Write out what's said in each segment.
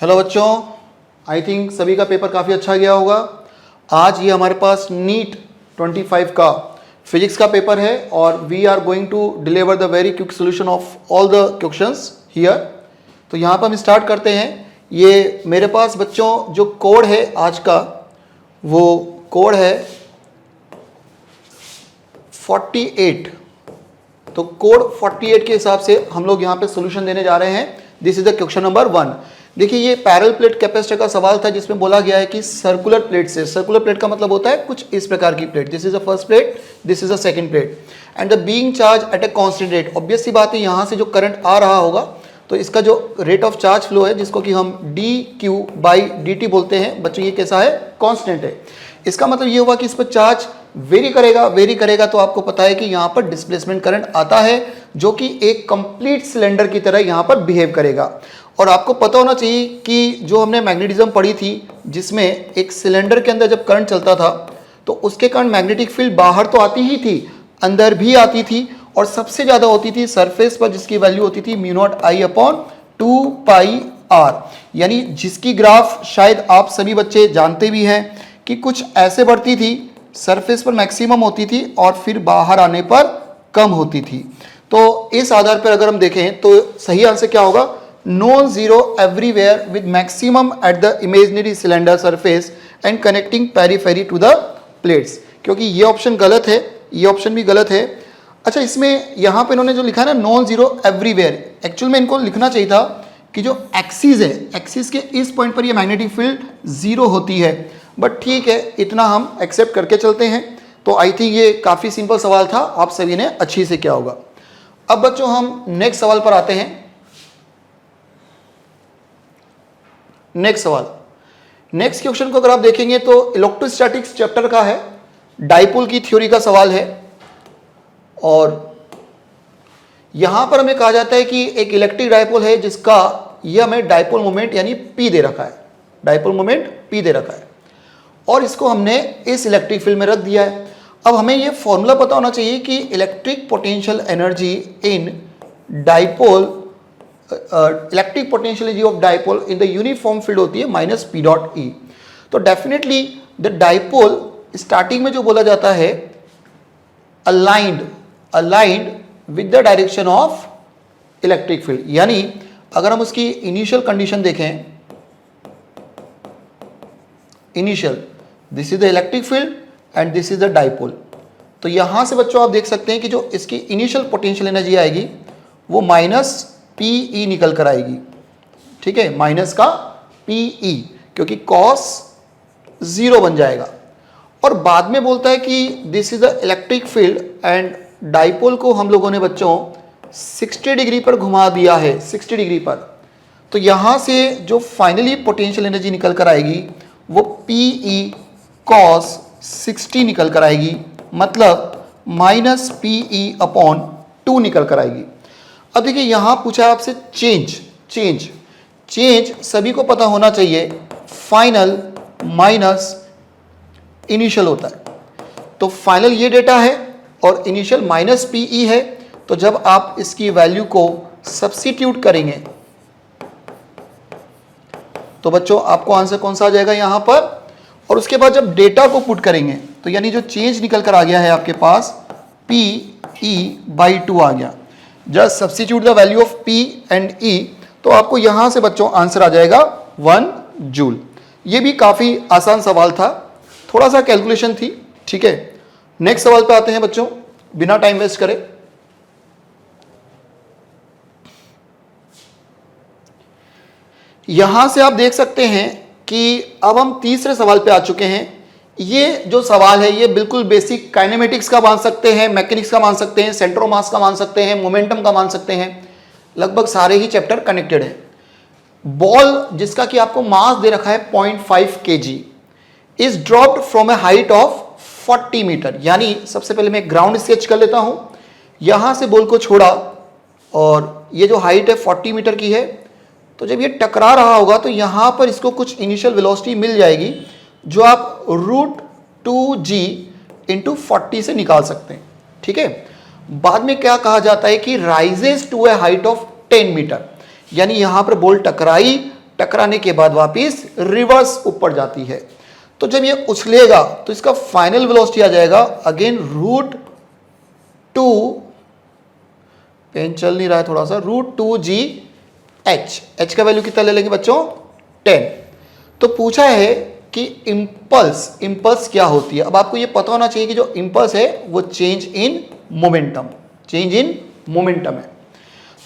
Hello बच्चों, I think सभी का पेपर काफ़ी अच्छा गया होगा। आज ये हमारे पास नीट 25 का फिजिक्स का पेपर है और we are going to deliver the very quick solution of all the questions here. तो यहाँ पर हम स्टार्ट करते हैं। ये मेरे पास बच्चों जो कोड है आज का, वो कोड है 48। तो कोड 48 के हिसाब से हम लोग यहाँ पे सोल्यूशन देने जा रहे हैं। This is the question number 1। देखिए, ये पैरेलल प्लेट कैपेसिटर का सवाल था जिसमें बोला गया है कि सर्कुलर प्लेट से, सर्कुलर प्लेट का मतलब होता है कुछ इस प्रकार की plate, this is the first plate, this is the second plate and the being charge at a constant rate. Obvious सी बात है, यहाँ से जो करंट आ रहा होगा तो इसका जो रेट ऑफ चार्ज फ्लो है, जिसको कि हम dq/dt बोलते हैं बच्चों, ये कैसा है? कांस्टेंट है। इसका मतलब ये होगा कि इस पर चार्ज वेरी करेगा तो आपको पता है कि यहाँ पर डिस्प्लेसमेंट करंट आता है जो कि एक कंप्लीट सिलेंडर की तरह यहाँ पर बिहेव करेगा। और आपको पता होना चाहिए कि जो हमने मैग्नेटिज्म पढ़ी थी, जिसमें एक सिलेंडर के अंदर जब करंट चलता था तो उसके कारण मैग्नेटिक फील्ड बाहर तो आती ही थी, अंदर भी आती थी और सबसे ज़्यादा होती थी सरफेस पर, जिसकी वैल्यू होती थी μ0I/2πr। यानी जिसकी ग्राफ शायद आप सभी बच्चे जानते भी हैं कि कुछ ऐसे बढ़ती थी, सरफेस पर मैक्सिमम होती थी और फिर बाहर आने पर कम होती थी। तो इस आधार पर अगर हम देखें तो सही आंसर क्या होगा? Non zero everywhere with maximum at the imaginary cylinder surface and connecting periphery to the plates. क्योंकि ये ऑप्शन गलत है, ये ऑप्शन भी गलत है। अच्छा, इसमें यहाँ पे इन्होंने जो लिखा है ना नॉन जीरो एवरीवेयर, एक्चुअल में इनको लिखना चाहिए था कि जो एक्सिस है, एक्सिस के इस पॉइंट पर ये मैग्नेटिक फील्ड जीरो होती है। बट ठीक है, इतना हम एक्सेप्ट करके चलते हैं। तो आई थिंक ये काफ़ी सिंपल सवाल था, आप सभी ने अच्छी से किया होगा। अब बच्चों हम नेक्स्ट सवाल पर आते हैं। नेक्स्ट सवाल, नेक्स्ट क्वेश्चन को अगर आप देखेंगे तो इलेक्ट्रोस्टैटिक्स चैप्टर का है, डाइपोल की थ्योरी का सवाल है। और यहां पर हमें कहा जाता है कि एक इलेक्ट्रिक डाइपोल है जिसका यह हमें डाइपोल मोमेंट यानी P दे रखा है, डाइपोल मोमेंट P दे रखा है और इसको हमने इस इलेक्ट्रिक फील्ड में रख दिया है। अब हमें यह फॉर्मूला पता होना चाहिए कि electric potential energy in dipole, electric potential energy of dipole in the uniform field होती है -P.E। तो डेफिनेटली द डाइपोल स्टार्टिंग में जो बोला जाता है aligned with the direction of electric field. यानी अगर हम उसकी इनिशियल कंडीशन देखें, initial, this is the electric field and this is the dipole. तो यहां से बच्चों आप देख सकते हैं कि जो इसकी इनिशियल पोटेंशियल एनर्जी आएगी वो -PE निकल कर आएगी। ठीक है, माइनस का PE, क्योंकि cos 0 बन जाएगा। और बाद में बोलता है कि this is the electric field and dipole को हम लोगों ने बच्चों 60 डिग्री पर घुमा दिया है, 60 डिग्री पर। तो यहां से जो फाइनली पोटेंशियल एनर्जी निकल कर आएगी वो PE cos 60 निकल कर आएगी, मतलब -PE/2 निकल कर आएगी। अब देखिए, यहां पूछा आपसे चेंज सभी को पता होना चाहिए, फाइनल माइनस इनिशियल होता है। तो फाइनल ये डेटा है और इनिशियल -PE है। तो जब आप इसकी वैल्यू को सब्स्टिट्यूट करेंगे तो बच्चों आपको आंसर कौन सा आ जाएगा यहां पर। और उसके बाद जब डेटा को पुट करेंगे तो यानी जो चेंज निकल कर आ गया है आपके पास PE/2 आ गया। Just substitute the value of P and E, तो आपको यहां से बच्चों आंसर आ जाएगा 1 जूल। ये भी काफी आसान सवाल था, थोड़ा सा कैलकुलेशन थी। ठीक है, नेक्स्ट सवाल पे आते हैं बच्चों, बिना टाइम वेस्ट करें। यहां से आप देख सकते हैं कि अब हम तीसरे सवाल पे आ चुके हैं। ये जो सवाल है ये बिल्कुल बेसिक काइनेमेटिक्स का मान सकते हैं, मैकेनिक्स का मान सकते हैं, सेंटर ऑफ मास का मान सकते हैं, मोमेंटम का मान सकते हैं, लगभग सारे ही चैप्टर कनेक्टेड है। बॉल जिसका कि आपको मास दे रखा है 0.5 kg is dropped from a height of 40 metre. यानी सबसे पहले मैं ग्राउंड स्केच कर लेता हूं। यहां से बॉल को छोड़ा और ये जो हाइट है 40 मीटर की है, तो जब ये टकरा रहा होगा तो यहां पर इसको कुछ इनिशियल वेलोसिटी मिल जाएगी जो आप √2g × 40 से निकाल सकते हैं। ठीक है, बाद में क्या कहा जाता है कि rises to a height of 10 metre. यानी यहां पर बॉल टकराई टकराने के बाद वापस रिवर्स ऊपर जाती है। तो जब ये उछलेगा तो इसका फाइनल वेलोसिटी आ जाएगा अगेन √2, पेन चल नहीं रहा है थोड़ा सा, √2gh। h का वैल्यू कितना ले लेंगे बच्चों? 10। तो पूछा है कि इंपल्स क्या होती है। अब आपको ये पता होना चाहिए कि जो इंपल्स है वो चेंज इन मोमेंटम है।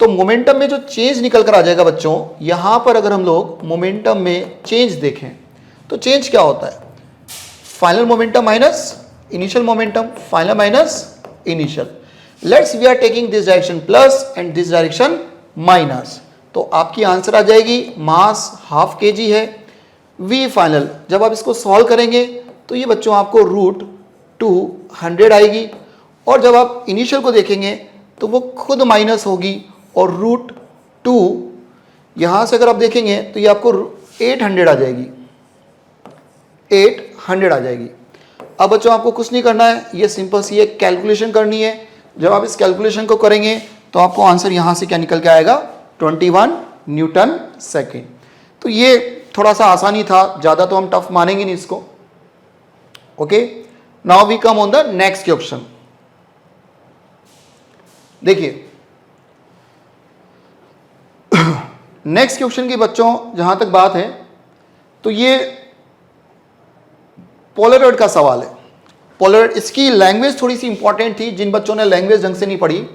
तो मोमेंटम में जो चेंज निकल कर आ जाएगा बच्चों, यहां पर अगर हम लोग मोमेंटम में चेंज देखें तो चेंज क्या होता है? Final momentum minus initial momentum, final minus initial. Let's we are taking this direction plus and this direction minus, तो आपकी आंसर आ जाएगी मास ½ kg है। v फाइनल जब आप इसको सॉल्व करेंगे तो ये बच्चों आपको √200 आएगी, और जब आप इनिशियल को देखेंगे तो वो खुद माइनस होगी और √2 यहाँ से अगर आप देखेंगे तो ये आपको 800 आ जाएगी, 800 आ जाएगी। अब बच्चों आपको कुछ नहीं करना है, ये सिंपल सी एक कैलकुलेशन करनी है। जब आप इस कैलकुलेशन को करेंगे तो आपको आंसर यहाँ से क्या निकल के आएगा? 21 न्यूटन सेकेंड। तो ये थोड़ा सा आसानी था, ज़्यादा तो हम टफ मानेंगे नहीं इसको। Okay, now we come on the next question. देखिए नेक्स्ट क्वेश्चन की बच्चों जहां तक बात है तो ये पोलरॉइड का सवाल है। पोलरॉइड, इसकी लैंग्वेज थोड़ी सी इंपॉर्टेंट थी, जिन बच्चों ने लैंग्वेज ढंग से नहीं पढ़ी।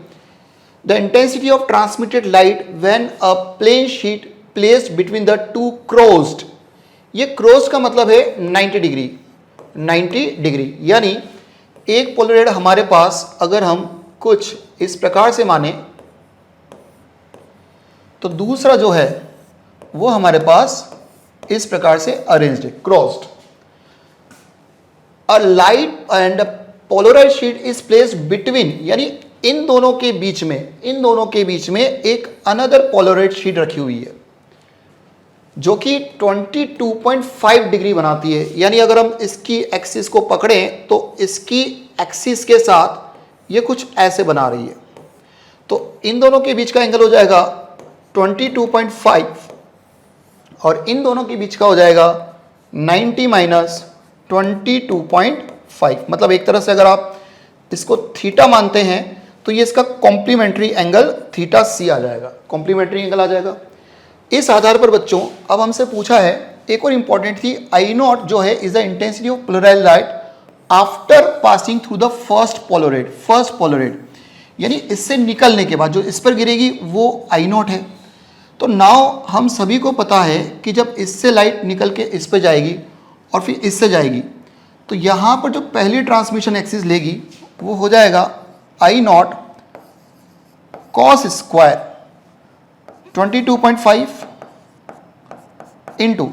The intensity of transmitted light when a plane sheet placed between the two crossed. ये क्रोस्ड का मतलब है 90 डिग्री, यानी एक पोलरॉइड हमारे पास अगर हम कुछ इस प्रकार से माने तो दूसरा जो है वो हमारे पास इस प्रकार से अरेंज्ड है, crossed. A light and polarised sheet is placed between, यानी इन दोनों के बीच में एक अनदर पोलराइज्ड शीट रखी हुई है जो कि 22.5 डिग्री बनाती है। यानी अगर हम इसकी एक्सिस को पकड़ें तो इसकी एक्सिस के साथ ये कुछ ऐसे बना रही है, तो इन दोनों के बीच का एंगल हो जाएगा 22.5 और इन दोनों के बीच का हो जाएगा 90 माइनस 22.5। मतलब एक तरह से अगर आप इसको थीटा मानते हैं तो ये इसका कॉम्प्लीमेंट्री एंगल थीटा सी आ जाएगा, कॉम्प्लीमेंट्री एंगल आ जाएगा। इस आधार पर बच्चों अब हमसे पूछा है, एक और इंपॉर्टेंट थी, I0 जो है is the intensity of polarised light after passing through the first polaroid, यानी इससे निकलने के बाद जो इस पर गिरेगी वो I0 है। तो नाउ हम सभी को पता है कि जब इससे लाइट निकल के इस पे जाएगी और फिर इससे जाएगी तो यहाँ पर जो पहली ट्रांसमिशन एक्सिस लेगी वो हो जाएगा I0 cos स्क्वायर 22.5 इंटू,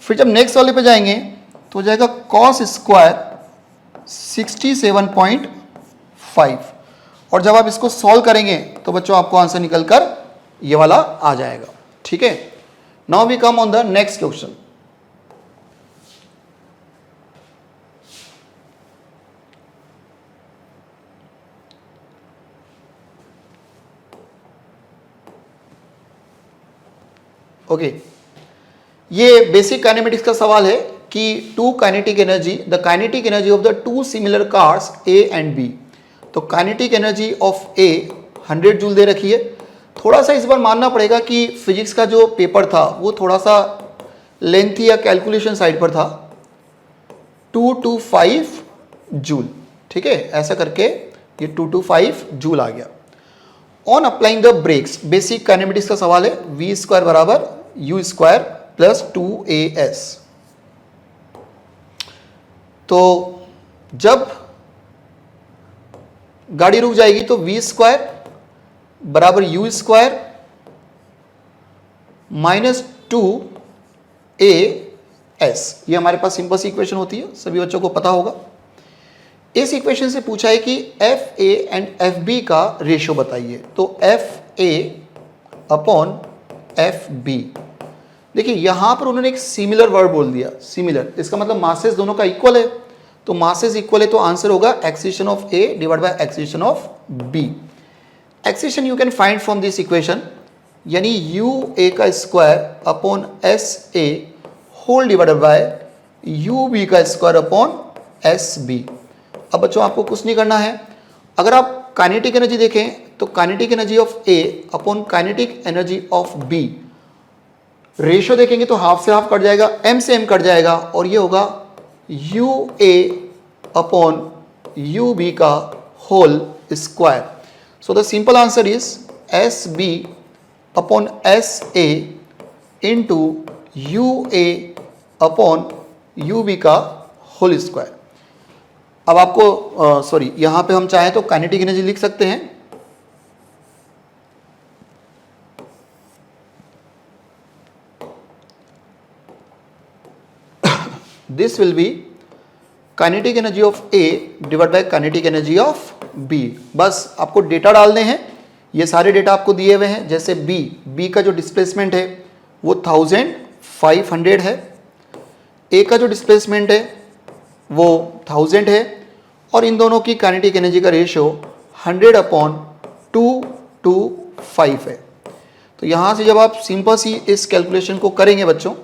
फिर जब नेक्स्ट वाले पे जाएंगे तो हो जाएगा cos स्क्वायर 67.5, और जब आप इसको सॉल्व करेंगे तो बच्चों आपको आंसर निकल कर ये वाला आ जाएगा। ठीक है, now we come on the next question. Okay, ये बेसिक काइनेमेटिक्स का सवाल है कि two kinetic energy, the kinetic energy of the two similar cars A and B. तो kinetic energy of A 100 joule दे रखी है। थोड़ा सा इस बार मानना पड़ेगा कि फिजिक्स का जो पेपर था वो थोड़ा सा लेंथी या कैलकुलेशन साइड पर था, 225 जूल। ठीक है, ऐसा करके ये 225 जूल आ गया। On applying the brakes, basic kinematics का सवाल है, v स्क्वायर बराबर u स्क्वायर प्लस 2as। तो जब गाड़ी रुक जाएगी तो v स्क्वायर बराबर u स्क्वायर माइनस 2as, ये हमारे पास सिंपल सी इक्वेशन होती है, सभी बच्चों को पता होगा। इस इक्वेशन से पूछा है कि F A and F B का रेशियो बताइए। तो F A upon F B, देखिए यहां पर उन्होंने एक सिमिलर वर्ड बोल दिया, सिमिलर, इसका मतलब मासेस दोनों का इक्वल है। तो मासेस इक्वल है तो आंसर होगा acceleration of A divide by acceleration of B. Acceleration you can find from this equation, यानी यू ए का square upon S A whole divided by U B का स्क्वायर अपॉन एस बी। अब बच्चों आपको कुछ नहीं करना है, अगर आप काइनेटिक एनर्जी देखें तो kinetic energy of A upon kinetic energy of B, ratio देखेंगे तो हाफ से हाफ कट जाएगा, एम से एम कट जाएगा और ये होगा U A upon U B का whole square. So the simple answer is S B upon S A into U A upon U B का होल स्क्वायर। अब आपको सॉरी यहाँ पे हम चाहें तो काइनेटिक एनर्जी लिख सकते हैं, this will be kinetic energy of A divide by kinetic energy of B. बस आपको डेटा डालने हैं, ये सारे डेटा आपको दिए हुए हैं। जैसे बी का जो डिस्प्लेसमेंट है वो 1500 है, ए का जो डिस्प्लेसमेंट है वो 1000 है और इन दोनों की काइनेटिक एनर्जी का रेशियो 100/2 है। तो यहाँ से जब आप सिंपल सी इस कैलकुलेशन को करेंगे बच्चों,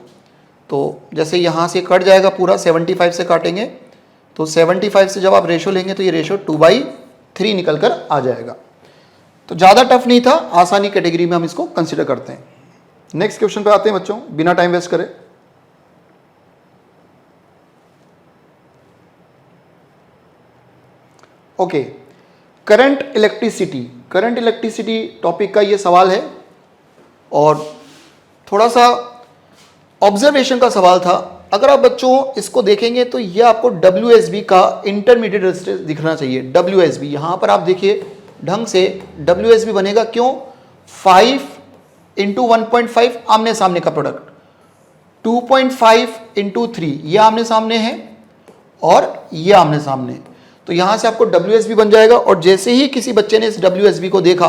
तो जैसे यहाँ से कट जाएगा पूरा 75 से काटेंगे, तो 75 से जब आप रेशियो लेंगे तो ये रेशियो 2/3 निकल कर आ जाएगा। तो ज़्यादा टफ नहीं था, आसानी कैटेगरी में हम इसको कंसिडर करते हैं। नेक्स्ट क्वेश्चन पे आते हैं बच्चों, बिना टाइम वेस्ट करे। ओके, करंट इलेक्ट्रिसिटी टॉपिक का ये सवाल है और थोड़ा सा ऑब्जर्वेशन का सवाल था। अगर आप बच्चों इसको देखेंगे तो ये आपको WSB का इंटरमीडिएट रेजिस्टेंस दिखना चाहिए। WSB यहाँ पर आप देखिए ढंग से WSB बनेगा, क्यों? 5 इंटू 1.5 आमने सामने का प्रोडक्ट, 2.5 इंटू 3 ये आमने सामने है और ये आमने सामने, तो यहाँ से आपको WSB बन जाएगा। और जैसे ही किसी बच्चे ने इस WSB को देखा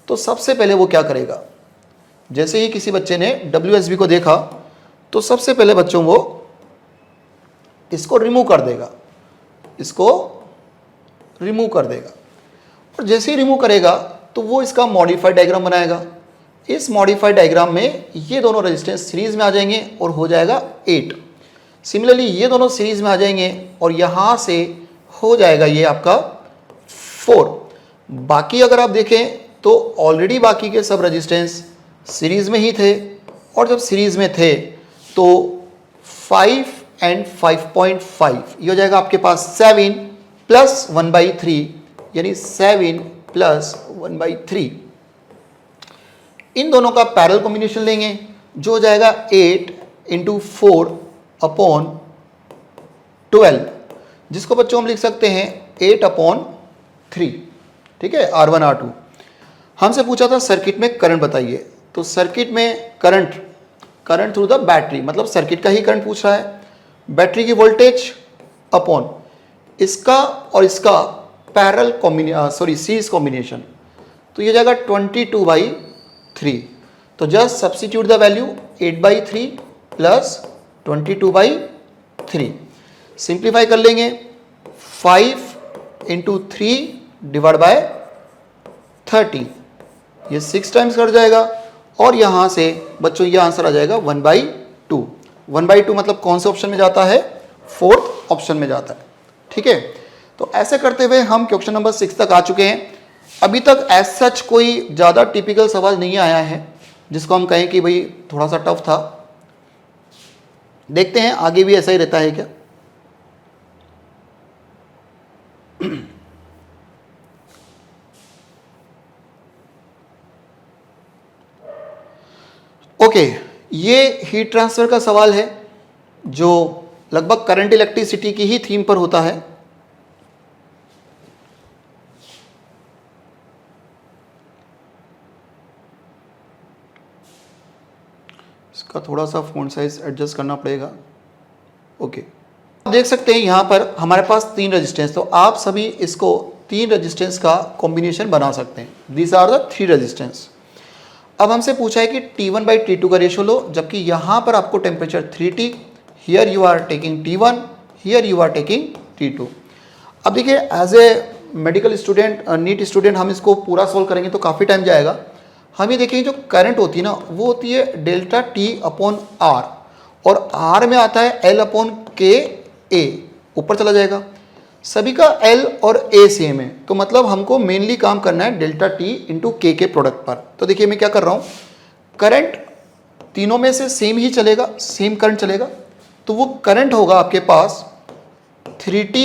तो सबसे पहले वो क्या करेगा, जैसे ही किसी बच्चे ने WSB को देखा तो सबसे पहले बच्चों वो इसको रिमूव कर देगा, और जैसे ही रिमूव करेगा तो वो इसका मॉडिफाइड डायग्राम बनाएगा। इस मॉडिफाइड डायग्राम में ये दोनों रेजिस्टेंस सीरीज में आ जाएंगे और हो जाएगा 8। सिमिलरली ये दोनों सीरीज में आ जाएंगे और यहाँ से हो जाएगा ये आपका 4। बाकी अगर आप देखें तो ऑलरेडी बाकी के सब रेजिस्टेंस सीरीज में ही थे, और जब सीरीज में थे तो 5 एंड 5.5 ये हो जाएगा आपके पास 7 प्लस 1/3, यानी 7 प्लस 1/3। इन दोनों का पैरेलल कॉम्बिनेशन लेंगे जो हो जाएगा 8 इंटू 4/12, जिसको बच्चों हम लिख सकते हैं 8/3। ठीक है, R1 R2। हमसे पूछा था सर्किट में करंट बताइए, तो सर्किट में करंट थ्रू द बैटरी, मतलब सर्किट का ही करंट पूछ रहा है। बैटरी की वोल्टेज अपॉन इसका और इसका पैरेलल सीरीज कॉम्बिनेशन, तो ये जाएगा 22/3। तो just substitute the value 8/3 plus 22/3, simplify कर लेंगे 5 इंटू 3 डिवाइड बाय 30, ये 6 टाइम्स कट जाएगा और यहाँ से बच्चों ये आंसर आ जाएगा 1/2। 1/2 मतलब कौन से ऑप्शन में जाता है? 4th ऑप्शन में जाता है। ठीक है, तो ऐसे करते हुए हम क्वेश्चन नंबर 6 तक आ चुके हैं। अभी तक एज सच कोई ज़्यादा टिपिकल सवाल नहीं आया है जिसको हम कहें कि भाई थोड़ा सा टफ था। देखते हैं आगे भी ऐसा ही रहता है क्या। ओके, ये हीट ट्रांसफर का सवाल है जो लगभग करंट इलेक्ट्रिसिटी की ही थीम पर होता है। इसका थोड़ा सा फॉन्ट साइज एडजस्ट करना पड़ेगा। ओके, आप देख सकते हैं यहाँ पर हमारे पास 3 रेजिस्टेंस, तो आप सभी इसको 3 रेजिस्टेंस का कॉम्बिनेशन बना सकते हैं। These are the 3 resistance. अब हमसे पूछा है कि T1/T2 का रेशियो लो, जबकि यहाँ पर आपको temperature 3T, here you are taking T1, here you are taking T2। अब देखिए as a medical student, NEET student, हम इसको पूरा सॉल्व करेंगे तो काफ़ी टाइम जाएगा। हम ये देखें जो करंट होती है ना वो होती है डेल्टा टी अपॉन आर, और आर में आता है एल अपॉन के ए, ऊपर चला जाएगा। सभी का एल और ए सेम है, तो मतलब हमको मेनली काम करना है डेल्टा टी इंटू के प्रोडक्ट पर। तो देखिए मैं क्या कर रहा हूँ, करंट तीनों में से सेम ही चलेगा, सेम करंट चलेगा, तो वो करंट होगा आपके पास 3t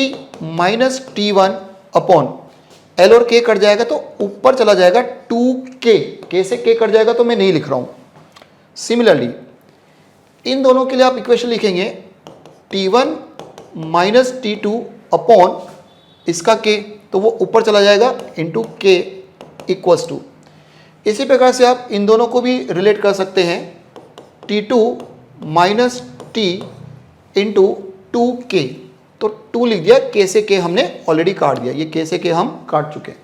minus T1 upon L और के कट जाएगा तो ऊपर चला जाएगा 2k, के से के कट जाएगा तो मैं नहीं लिख रहा हूं। सिमिलरली इन दोनों के लिए आप इक्वेशन लिखेंगे T1 माइनस T2 अपॉन इसका k, तो वो ऊपर चला जाएगा इंटू के इक्वल्स टू। इसी प्रकार से आप इन दोनों को भी रिलेट कर सकते हैं, T2 minus T into 2k, तो 2 लिख दिया, के से के हमने ऑलरेडी काट दिया, ये के से के हम काट चुके हैं।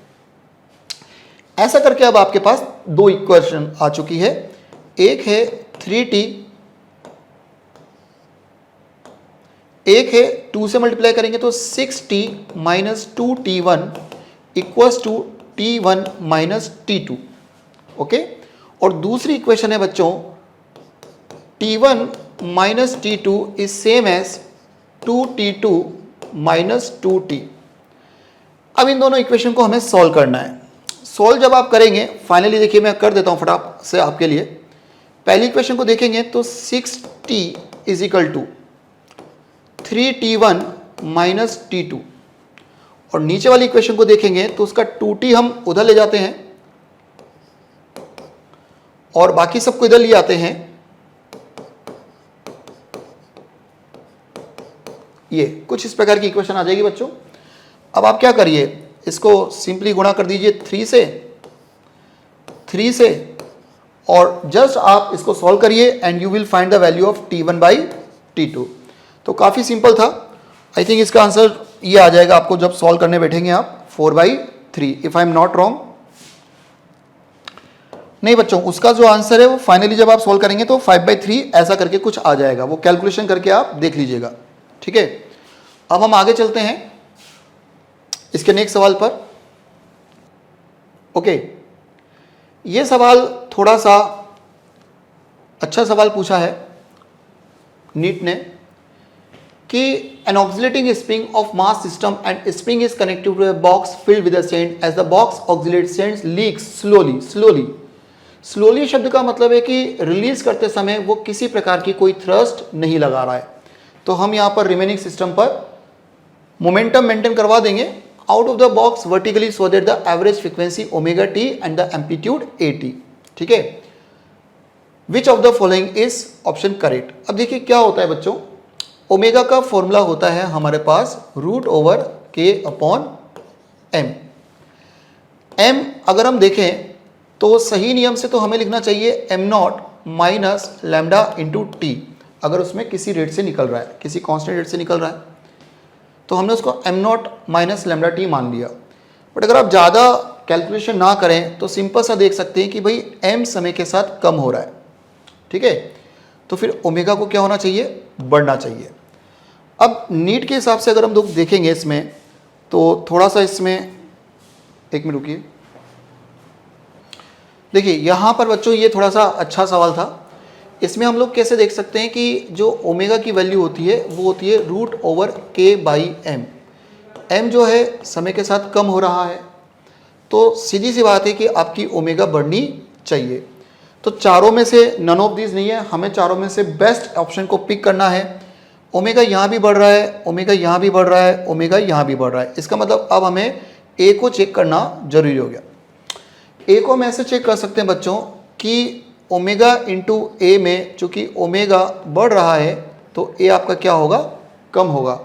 ऐसा करके अब आपके पास दो इक्वेशन आ चुकी है, एक है 3t, एक है 2 से मल्टीप्लाई करेंगे तो 6t minus 2t1 equals to t1 minus t2, okay. और दूसरी इक्वेशन है बच्चों t1 minus t2 is same as 2t2 minus 2t। अब इन दोनों इक्वेशन को हमें सॉल्व करना है। सॉल्व जब आप करेंगे, फाइनली देखिए मैं कर देता हूं फटाफट से आपके लिए। पहली इक्वेशन को देखेंगे तो 6t is equal to 3t1 minus t2, और नीचे वाली इक्वेशन को देखेंगे तो उसका 2t हम उधर ले जाते हैं और बाकी सबको इधर ले आते हैं, ये कुछ इस प्रकार की इक्वेशन आ जाएगी बच्चों। अब आप क्या करिए, इसको सिंपली गुणा कर दीजिए 3 से, और जस्ट आप इसको सॉल्व करिए and you will find the value of t1 by t2। तो काफ़ी सिंपल था। आई थिंक इसका आंसर ये आ जाएगा आपको जब सॉल्व करने बैठेंगे आप, 4/3 if I am not wrong. नहीं बच्चों, उसका जो आंसर है वो फाइनली जब आप सॉल्व करेंगे तो 5/3 ऐसा करके कुछ आ जाएगा, वो कैलकुलेशन करके आप देख लीजिएगा, ठीक है। अब हम आगे चलते हैं इसके नेक्स्ट सवाल पर, ओके। ये सवाल थोड़ा सा अच्छा सवाल पूछा है नीट ने कि an oscillating spring of mass system and spring is connected to a box filled with a sand as the box oscillates sand leaks slowly शब्द का मतलब है कि रिलीज करते समय वो किसी प्रकार की कोई थ्रस्ट नहीं लगा रहा है, तो हम यहाँ पर रिमेनिंग सिस्टम पर मोमेंटम मेंटेन करवा देंगे out of the box vertically so that the average frequency omega T and the amplitude A T, ठीक है। Which of the following is option correct. अब देखिए क्या होता है बच्चों, ओमेगा का फॉर्मूला होता है हमारे पास रूट ओवर के अपॉन एम। एम अगर हम देखें तो सही नियम से तो हमें लिखना चाहिए am not minus lambda into T, अगर उसमें किसी रेट से निकल रहा है, किसी कांस्टेंट रेट से निकल रहा है तो हमने उसको am not minus lambda T मान लिया। बट अगर आप ज़्यादा कैलकुलेशन ना करें तो सिंपल सा देख सकते हैं कि भाई एम समय के साथ कम हो रहा है, ठीक है, तो फिर ओमेगा को क्या होना चाहिए, बढ़ना चाहिए। अब नीट के हिसाब से अगर हम लोग देखेंगे इसमें तो थोड़ा सा इसमें एक मिनट रुकिए, देखिए यहाँ पर बच्चों ये थोड़ा सा अच्छा सवाल था। इसमें हम लोग कैसे देख सकते हैं कि जो ओमेगा की वैल्यू होती है वो होती है रूट ओवर के बाई एम। एम जो है समय के साथ कम हो रहा है, तो सीधी सी बात है कि आपकी ओमेगा बढ़नी चाहिए। तो चारों में से नन ऑफ दीज नहीं है, हमें चारों में से बेस्ट ऑप्शन को पिक करना है। ओमेगा यहाँ भी बढ़ रहा है, ओमेगा यहाँ भी बढ़ रहा है, ओमेगा यहाँ भी बढ़ रहा है, इसका मतलब अब हमें ए को चेक करना जरूरी हो गया। ए को हम ऐसे चेक कर सकते हैं बच्चों कि ओमेगा इंटू ए में चूँकि ओमेगा बढ़ रहा है तो ए आपका क्या होगा, कम होगा।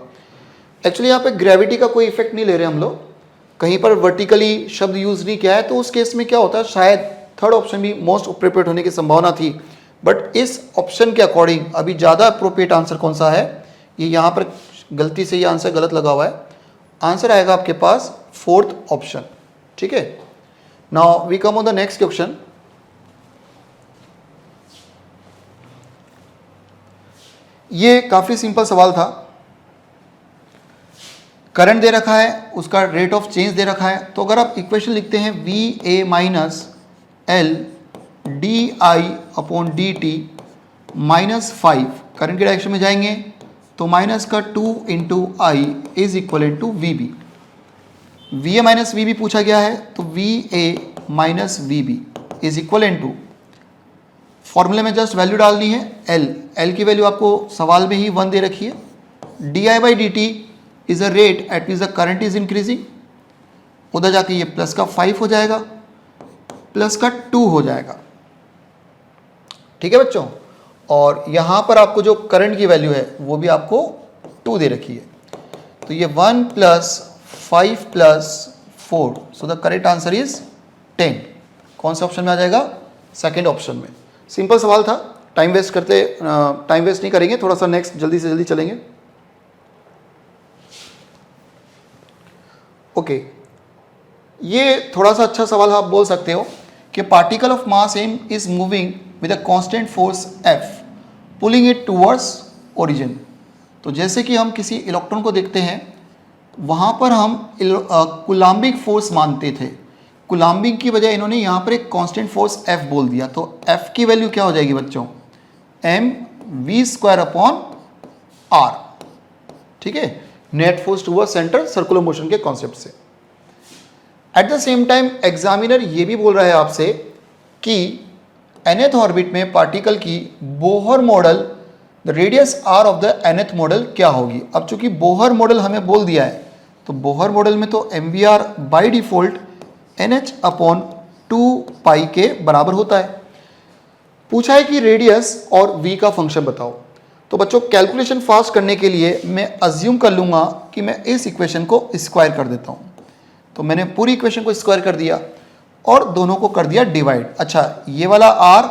एक्चुअली यहाँ पे ग्रेविटी का कोई इफेक्ट नहीं ले रहे हम लोग, कहीं पर वर्टिकली शब्द यूज़ नहीं किया है, तो उस केस में क्या होता है, शायद थर्ड ऑप्शन भी मोस्ट अप्रोप्रिएट होने की संभावना थी। बट इस ऑप्शन के अकॉर्डिंग अभी ज़्यादा अप्रोप्रिएट आंसर कौन सा है, ये यहाँ पर गलती से ये आंसर गलत लगा हुआ है। आंसर आएगा आपके पास फोर्थ ऑप्शन, ठीक है। Now we come on the next question. ये काफ़ी सिंपल सवाल था। करंट दे रखा है, उसका रेट ऑफ चेंज दे रखा है, तो अगर आप इक्वेशन लिखते हैं V A minus L D I upon D T minus 5, current के डायरेक्शन में जाएंगे तो माइनस का 2 into I is equal to V B. V A minus V B पूछा गया है, तो V A minus V B is equal to, फॉर्मूले में जस्ट वैल्यू डालनी है एल की वैल्यू आपको सवाल में ही 1 दे रखी है। D I by D T is a rate at which the current is increasing, उधर जाके ये प्लस का 5 हो जाएगा, प्लस का 2 हो जाएगा। ठीक है बच्चों, और यहां पर आपको जो करंट की वैल्यू है वो भी आपको 2 दे रखी है, तो ये 1 plus 5 plus 4, so the correct answer is 10। कौन सा ऑप्शन में आ जाएगा? सेकेंड ऑप्शन में। सिंपल सवाल था, टाइम वेस्ट नहीं करेंगे, थोड़ा सा नेक्स्ट जल्दी से जल्दी चलेंगे। ओके, ये थोड़ा सा अच्छा सवाल आप बोल सकते हो कि particle of mass m is moving with a constant force F pulling it towards origin. तो जैसे कि हम किसी इलेक्ट्रॉन को देखते हैं, वहाँ पर हम कूलाम्बिक फोर्स मानते थे, कूलाम्बिक की बजाय इन्होंने यहाँ पर एक कांस्टेंट फोर्स F बोल दिया, तो F की वैल्यू क्या हो जाएगी बच्चों? mv² upon r। ठीक है, net force toward centre circular motion के कॉन्सेप्ट से। At the same time examiner ये भी बोल रहा है आपसे कि nth ऑर्बिट में पार्टिकल की Bohr model, the radius r of the nth model क्या होगी। अब चूंकि बोहर मॉडल हमें बोल दिया है, तो बोहर मॉडल में तो mvr by default nh upon 2 पाई के बराबर होता है। पूछा है कि रेडियस और v का फंक्शन बताओ। तो बच्चों कैलकुलेशन फास्ट करने के लिए मैं अज्यूम कर लूँगा कि मैं इस इक्वेशन को स्क्वायर कर देता हूँ। तो मैंने पूरी इक्वेशन को स्क्वायर कर दिया और दोनों को कर दिया डिवाइड। अच्छा, ये वाला r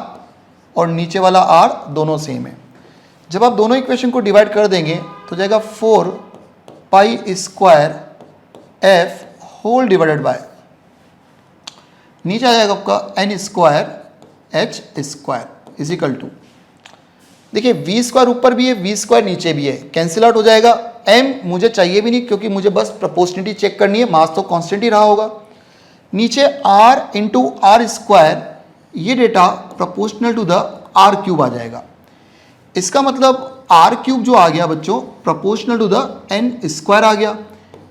और नीचे वाला r दोनों सेम है। जब आप दोनों इक्वेशन को डिवाइड कर देंगे तो जाएगा 4 pi square f whole divided by, नीचे आ जाएगा आपका n square h square is equal to, देखिए v स्क्वायर ऊपर भी है, v स्क्वायर नीचे भी है, कैंसिल आउट हो जाएगा। m मुझे चाहिए भी नहीं क्योंकि मुझे बस प्रोपोर्शनलिटी चेक करनी है, मास तो कांस्टेंट ही रहा होगा। नीचे r इंटू आर स्क्वायर, ये data proportional to the r cube आ जाएगा। इसका मतलब r क्यूब जो आ गया बच्चों proportional to the n square आ गया,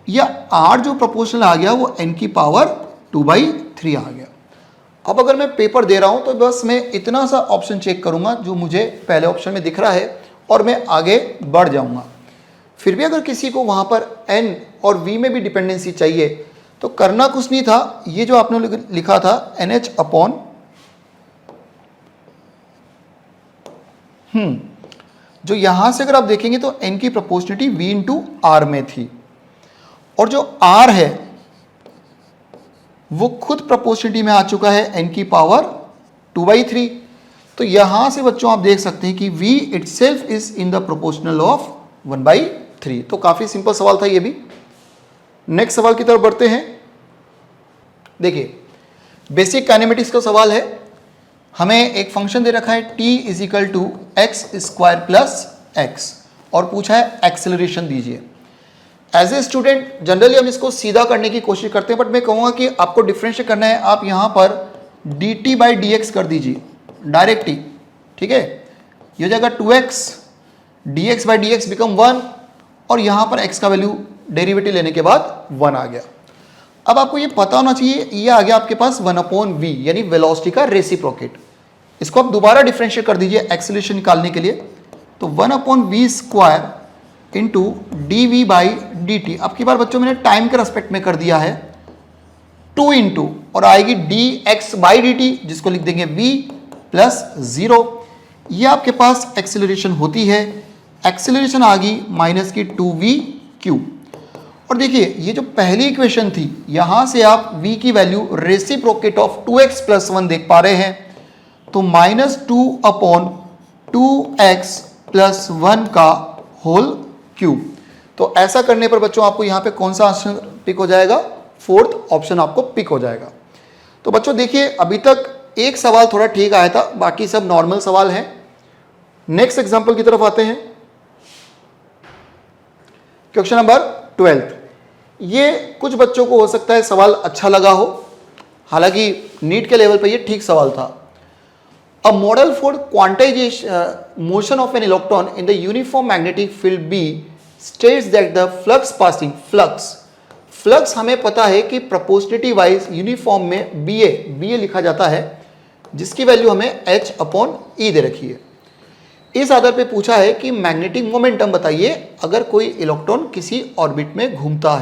या r जो प्रोपोर्शनल आ गया वो n की पावर 2/3 आ गया। अब अगर मैं पेपर दे रहा हूं तो बस मैं इतना सा ऑप्शन चेक करूंगा जो मुझे पहले ऑप्शन में दिख रहा है और मैं आगे बढ़ जाऊंगा। फिर भी अगर किसी को वहां पर n और v में भी डिपेंडेंसी चाहिए तो करना कुछ नहीं था, ये जो आपने लिखा था NH अपॉन जो यहां से अगर आप देखेंगे तो n की प्रोपोर्शनलिटी v इंटू आर में थी, और जो r है वो खुद प्रोपोर्शनलिटी में आ चुका है n की पावर 2/3। तो यहां से बच्चों आप देख सकते हैं कि v itself is in the proportional of 1/3। तो काफी सिंपल सवाल था ये भी। नेक्स्ट सवाल की तरफ बढ़ते हैं। देखिए, बेसिक काइनेमेटिक्स का सवाल है। हमें एक फंक्शन दे रखा है t is equal to X square plus X, और पूछा है एक्सेलरेशन दीजिए। एज ए स्टूडेंट जनरली हम इसको सीधा करने की कोशिश करते हैं, बट मैं कहूँगा कि आपको डिफरेंशिएट करना है। आप यहाँ पर dt बाई डी एक्स कर दीजिए डायरेक्ट ही, ठीक है। ये हो जाएगा 2x, dx by D x become 1, और यहाँ पर x का वैल्यू डेरिवेटिव लेने के बाद 1 आ गया। अब आपको ये पता होना चाहिए, ये आ गया आपके पास 1/v यानी वेलोसिटी का रेसिप्रोकेट। इसको आप दोबारा डिफरेंशिएट कर दीजिए एक्सेलरेशन निकालने के लिए, तो 1/v square into D V by D T. अब की बार बच्चों मैंने टाइम के रेस्पेक्ट में कर दिया है 2 इंटू, और आएगी D x by D T, जिसको लिख देंगे v प्लस 0। ये आपके पास एक्सेलरेशन होती है, एक्सेलरेशन आ गई माइनस की 2v क्यूब। और देखिए ये जो पहली इक्वेशन थी, यहां से आप v की value reciprocate of 2x plus 1 देख पा रहे हैं, तो -2/2x प्लस 1 का होल क्यूब। तो ऐसा करने पर बच्चों आपको यहां पे कौन सा ऑप्शन पिक हो जाएगा? फोर्थ ऑप्शन आपको पिक हो जाएगा। तो बच्चों देखिए, अभी तक एक सवाल थोड़ा ठीक आया था, बाकी सब नॉर्मल सवाल हैं। नेक्स्ट एग्जांपल की तरफ आते हैं। Question number 12। ये कुछ बच्चों को हो सकता है सवाल अच्छा लगा हो, हालांकि नीट के लेवल पर ये ठीक सवाल था। A model for quantization motion of an electron in the uniform magnetic field B states that the flux passing flux हमें पता है कि प्रोपोर्शनलिटी वाइज यूनिफॉर्म में BA लिखा जाता है, जिसकी वैल्यू हमें H/E दे रखी है। इस आधार पे पूछा है कि मैग्नेटिक मोमेंटम बताइए अगर कोई इलेक्ट्रॉन किसी ऑर्बिट में घूमता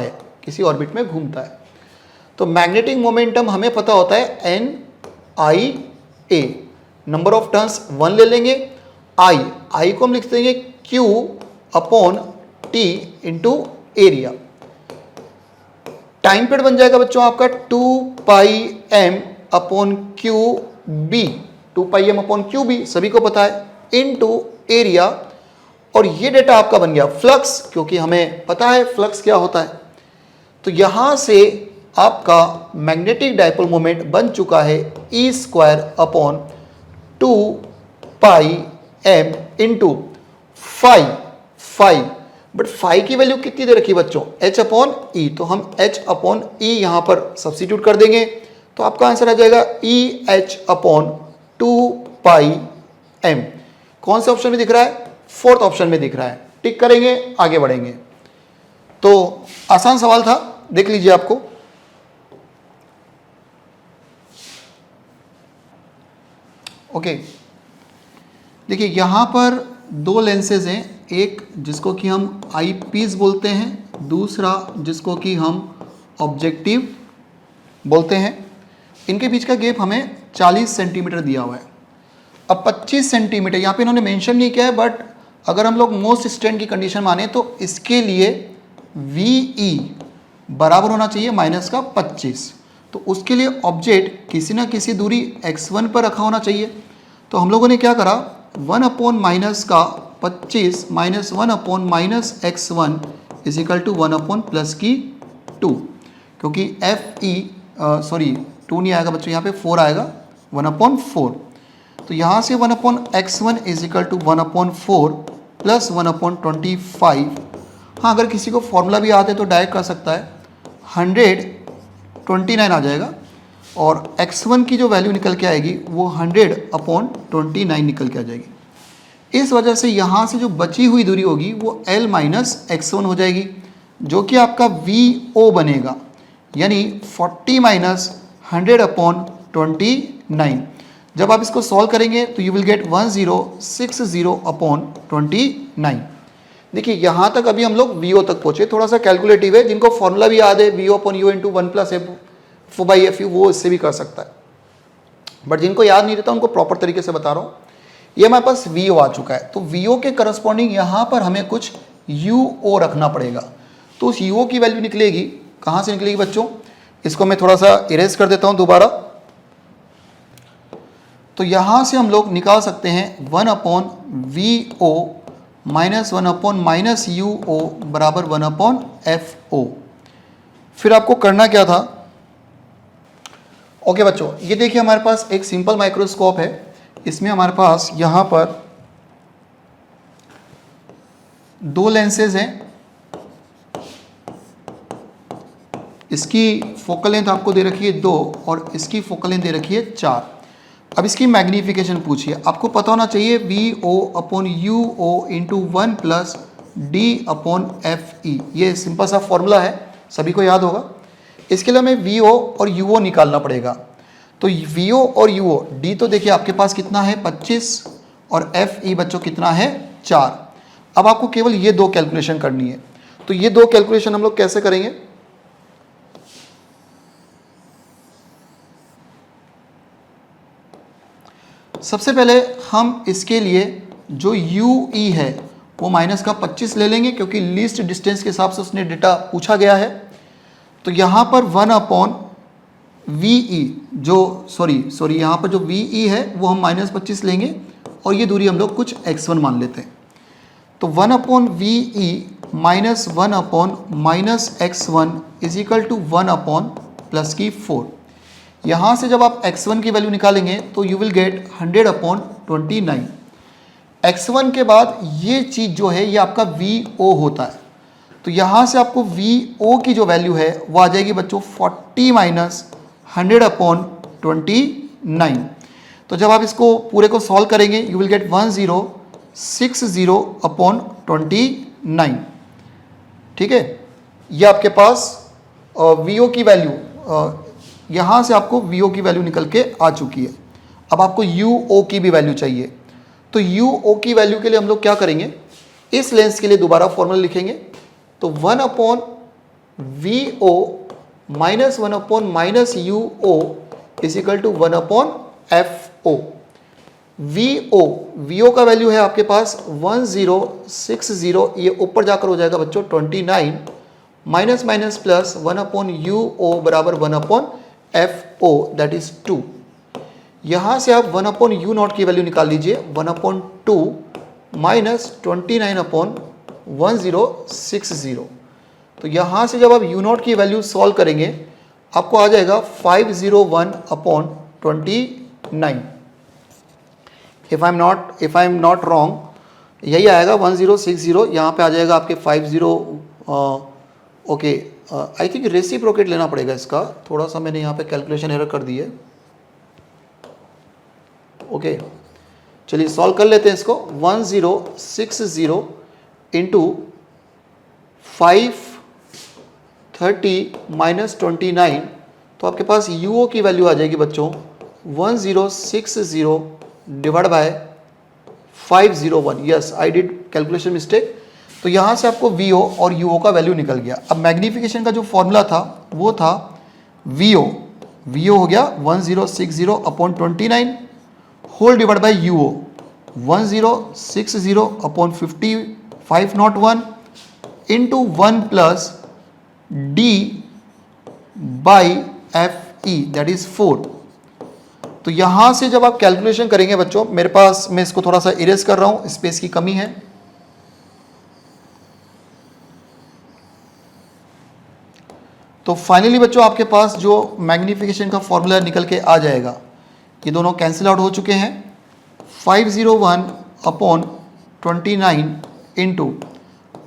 है, तो मैग्नेटिक मोमेंटम हमें पता होता है NIA, नंबर ऑफ टर्न्स 1 ले लेंगे, I को हम लिख देंगे Q/T into area. Time period बन जाएगा बच्चों आपका 2πm/QB, सभी को पता है, इनटू एरिया। और ये डेटा आपका बन गया फ्लक्स, क्योंकि हमें पता है फ्लक्स क्या होता है। तो यहां से आपका मैग्नेटिक डाइपोल मोमेंट बन चुका है E²/2πm into phi. But phi की वैल्यू कितनी दे रखी बच्चों? H/E। तो हम H/E यहां पर सब्स्टिट्यूट कर देंगे, तो आपका आंसर आ जाएगा EH/2πm। कौन से ऑप्शन में दिख रहा है? 4th ऑप्शन में दिख रहा है। टिक करेंगे, आगे बढ़ेंगे। तो आसान सवाल था, देख लीजिए आपको। ओके, देखिए यहां पर 2 लेंसेज हैं, एक जिसको कि हम आई पीस बोलते हैं, दूसरा जिसको कि हम ऑब्जेक्टिव बोलते हैं। इनके बीच का गैप हमें 40 सेंटीमीटर दिया हुआ है। अब 25 सेंटीमीटर यहाँ पे इन्होंने मेंशन नहीं किया है, बट अगर हम लोग मोस्ट स्ट्रेंथ की कंडीशन माने तो इसके लिए VE बराबर होना चाहिए -25। तो उसके लिए ऑब्जेक्ट किसी ना किसी दूरी x1 पर रखा होना चाहिए। तो हम लोगों ने क्या करा, 1/-25 -1/-x1 इज इक्वल टू 1/+2, क्योंकि FE 2 नहीं आएगा बच्चों, यहाँ पे 4 आएगा, 1/4। तो यहाँ से 1/x1 is equal to 1/4 plus 1/25। हाँ, अगर किसी को फॉर्मूला भी याद है तो डायरेक्ट कर सकता है, 129 आ जाएगा, और x1 की जो वैल्यू निकल के आएगी वो 100/29 निकल के आ जाएगी। इस वजह से यहाँ से जो बची हुई दूरी होगी वो L-x1 हो जाएगी, जो कि आपका VO बनेगा, यानी 40 - 100/29। जब आप इसको सॉल्व करेंगे तो यू विल गेट 1060/29। देखिए यहाँ तक अभी हम लोग VO तक पहुँचे, थोड़ा सा कैलकुलेटिव है। जिनको फॉर्मूला भी याद है VO/U × 1+F/Fu, वो इससे भी कर सकता है, बट जिनको याद नहीं रहता उनको प्रॉपर तरीके से बता रहा हूँ। ये हमारे पास VO आ चुका है, तो VO के करस्पॉन्डिंग यहाँ पर हमें कुछ UO रखना पड़ेगा। तो उस UO की वैल्यू निकलेगी, कहाँ से निकलेगी बच्चों? इसको मैं थोड़ा सा इरेज कर देता हूँ दोबारा। तो यहाँ से हम लोग निकाल सकते हैं 1/VO -1/-UO बराबर 1/FO। फिर आपको करना क्या था? ओके बच्चों, ये देखिए हमारे पास एक सिंपल माइक्रोस्कोप है। इसमें हमारे पास यहाँ पर 2 लेंसेज हैं। इसकी फोकल लेंथ आपको दे रखी है 2 और इसकी फोकल लेंथ दे रखी है 4। अब इसकी मैग्नीफिकेशन पूछिए। आपको पता होना चाहिए VO/UO × 1+D/FE। ये सिंपल सा फॉर्मूला है, सभी को याद होगा। इसके लिए हमें VO और UO निकालना पड़ेगा। तो VO और UO, D तो देखिए आपके पास कितना है 25, और FE बच्चों कितना है 4। अब आपको केवल ये 2 कैलकुलेशन करनी है। तो ये 2 कैलकुलेशन हम लोग कैसे करेंगे? सबसे पहले हम इसके लिए जो UE है वो -25 ले लेंगे, क्योंकि लीस्ट डिस्टेंस के हिसाब से उसने डेटा पूछा गया है। तो यहाँ पर 1/VE यहाँ पर जो VE है वो हम -25 लेंगे, और ये दूरी हम लोग कुछ x1 मान लेते हैं। तो 1/VE -1/-x1 is equal to 1/+4। यहाँ से जब आप x1 की वैल्यू निकालेंगे तो यू विल गेट 100/29। x1 के बाद ये चीज़ जो है ये आपका VO होता है। तो यहाँ से आपको VO की जो वैल्यू है वो आ जाएगी बच्चों 40 - 100/29। तो जब आप इसको पूरे को सॉल्व करेंगे यू विल गेट 1060 अपॉन 29, ठीक है। ये आपके पास VO की वैल्यू, यहाँ से आपको VO की वैल्यू निकल के आ चुकी है। अब आपको UO की भी वैल्यू चाहिए, तो UO की वैल्यू के लिए हम लोग क्या करेंगे, इस लेंस के लिए दोबारा फॉर्मूला लिखेंगे। तो 1 upon VO minus 1 upon minus UO is equal to 1 upon FO। VO का वैल्यू है आपके पास 1060, ये ऊपर जाकर हो जाएगा बच्चों 29, minus minus plus 1 upon UO बराबर 1 अपॉन FO दैट इज 2। यहाँ से आप 1 अपॉन U0 की वैल्यू निकाल लीजिए, 1 अपॉन 2 माइनस 29 अपॉन 1060। तो यहाँ से जब आप U0 की वैल्यू सॉल्व करेंगे आपको आ जाएगा 501 upon 29। If I am not wrong यही आएगा 1060, यहाँ पे आ जाएगा आपके 50। ओके, आई थिंक रेसिप्रोकेट लेना पड़ेगा इसका, थोड़ा सा मैंने यहाँ पे कैलकुलेशन एरर कर दी है। ओके, चलिए सॉल्व कर लेते हैं इसको। 1060 इंटू 530 माइनस 29, तो आपके पास UO की वैल्यू आ जाएगी बच्चों 1060 divide by 501। Yes, I did calculation mistake. तो यहाँ से आपको VO और UO का वैल्यू निकल गया। अब मैग्नीफिकेशन का जो फॉर्मूला था वो था VO हो गया 1060 upon 29 whole divide by UO 1060 upon 501 into 1 plus D by FE that is 4। तो यहां से जब आप कैलकुलेशन करेंगे बच्चों, मेरे पास, मैं इसको थोड़ा सा इरेज कर रहा हूं, स्पेस की कमी है। तो फाइनली बच्चों आपके पास जो मैग्नीफिकेशन का फॉर्मूला निकल के आ जाएगा, ये दोनों कैंसिल आउट हो चुके हैं। 501 अपॉन 29 इंटू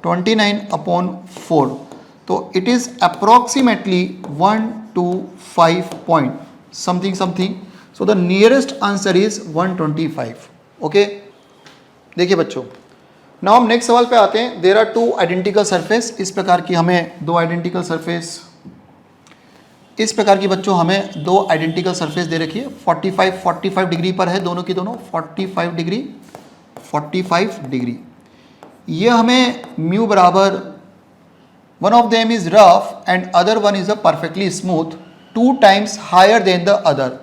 29 अपॉन 4, तो it is approximately 125 point something. So the nearest answer is 125। Okay, देखिए बच्चों, नाउ हम नेक्स्ट सवाल पे आते हैं। देयर आर 2 आइडेंटिकल सरफेस, इस प्रकार की हमें 2 आइडेंटिकल सरफेस, इस प्रकार की बच्चों हमें 2 आइडेंटिकल सरफेस दे रखी है। 45 डिग्री पर है दोनों की दोनों, 45 डिग्री। ये हमें म्यू बराबर, one of them is rough and other one is a perfectly smooth 2 times higher than the other.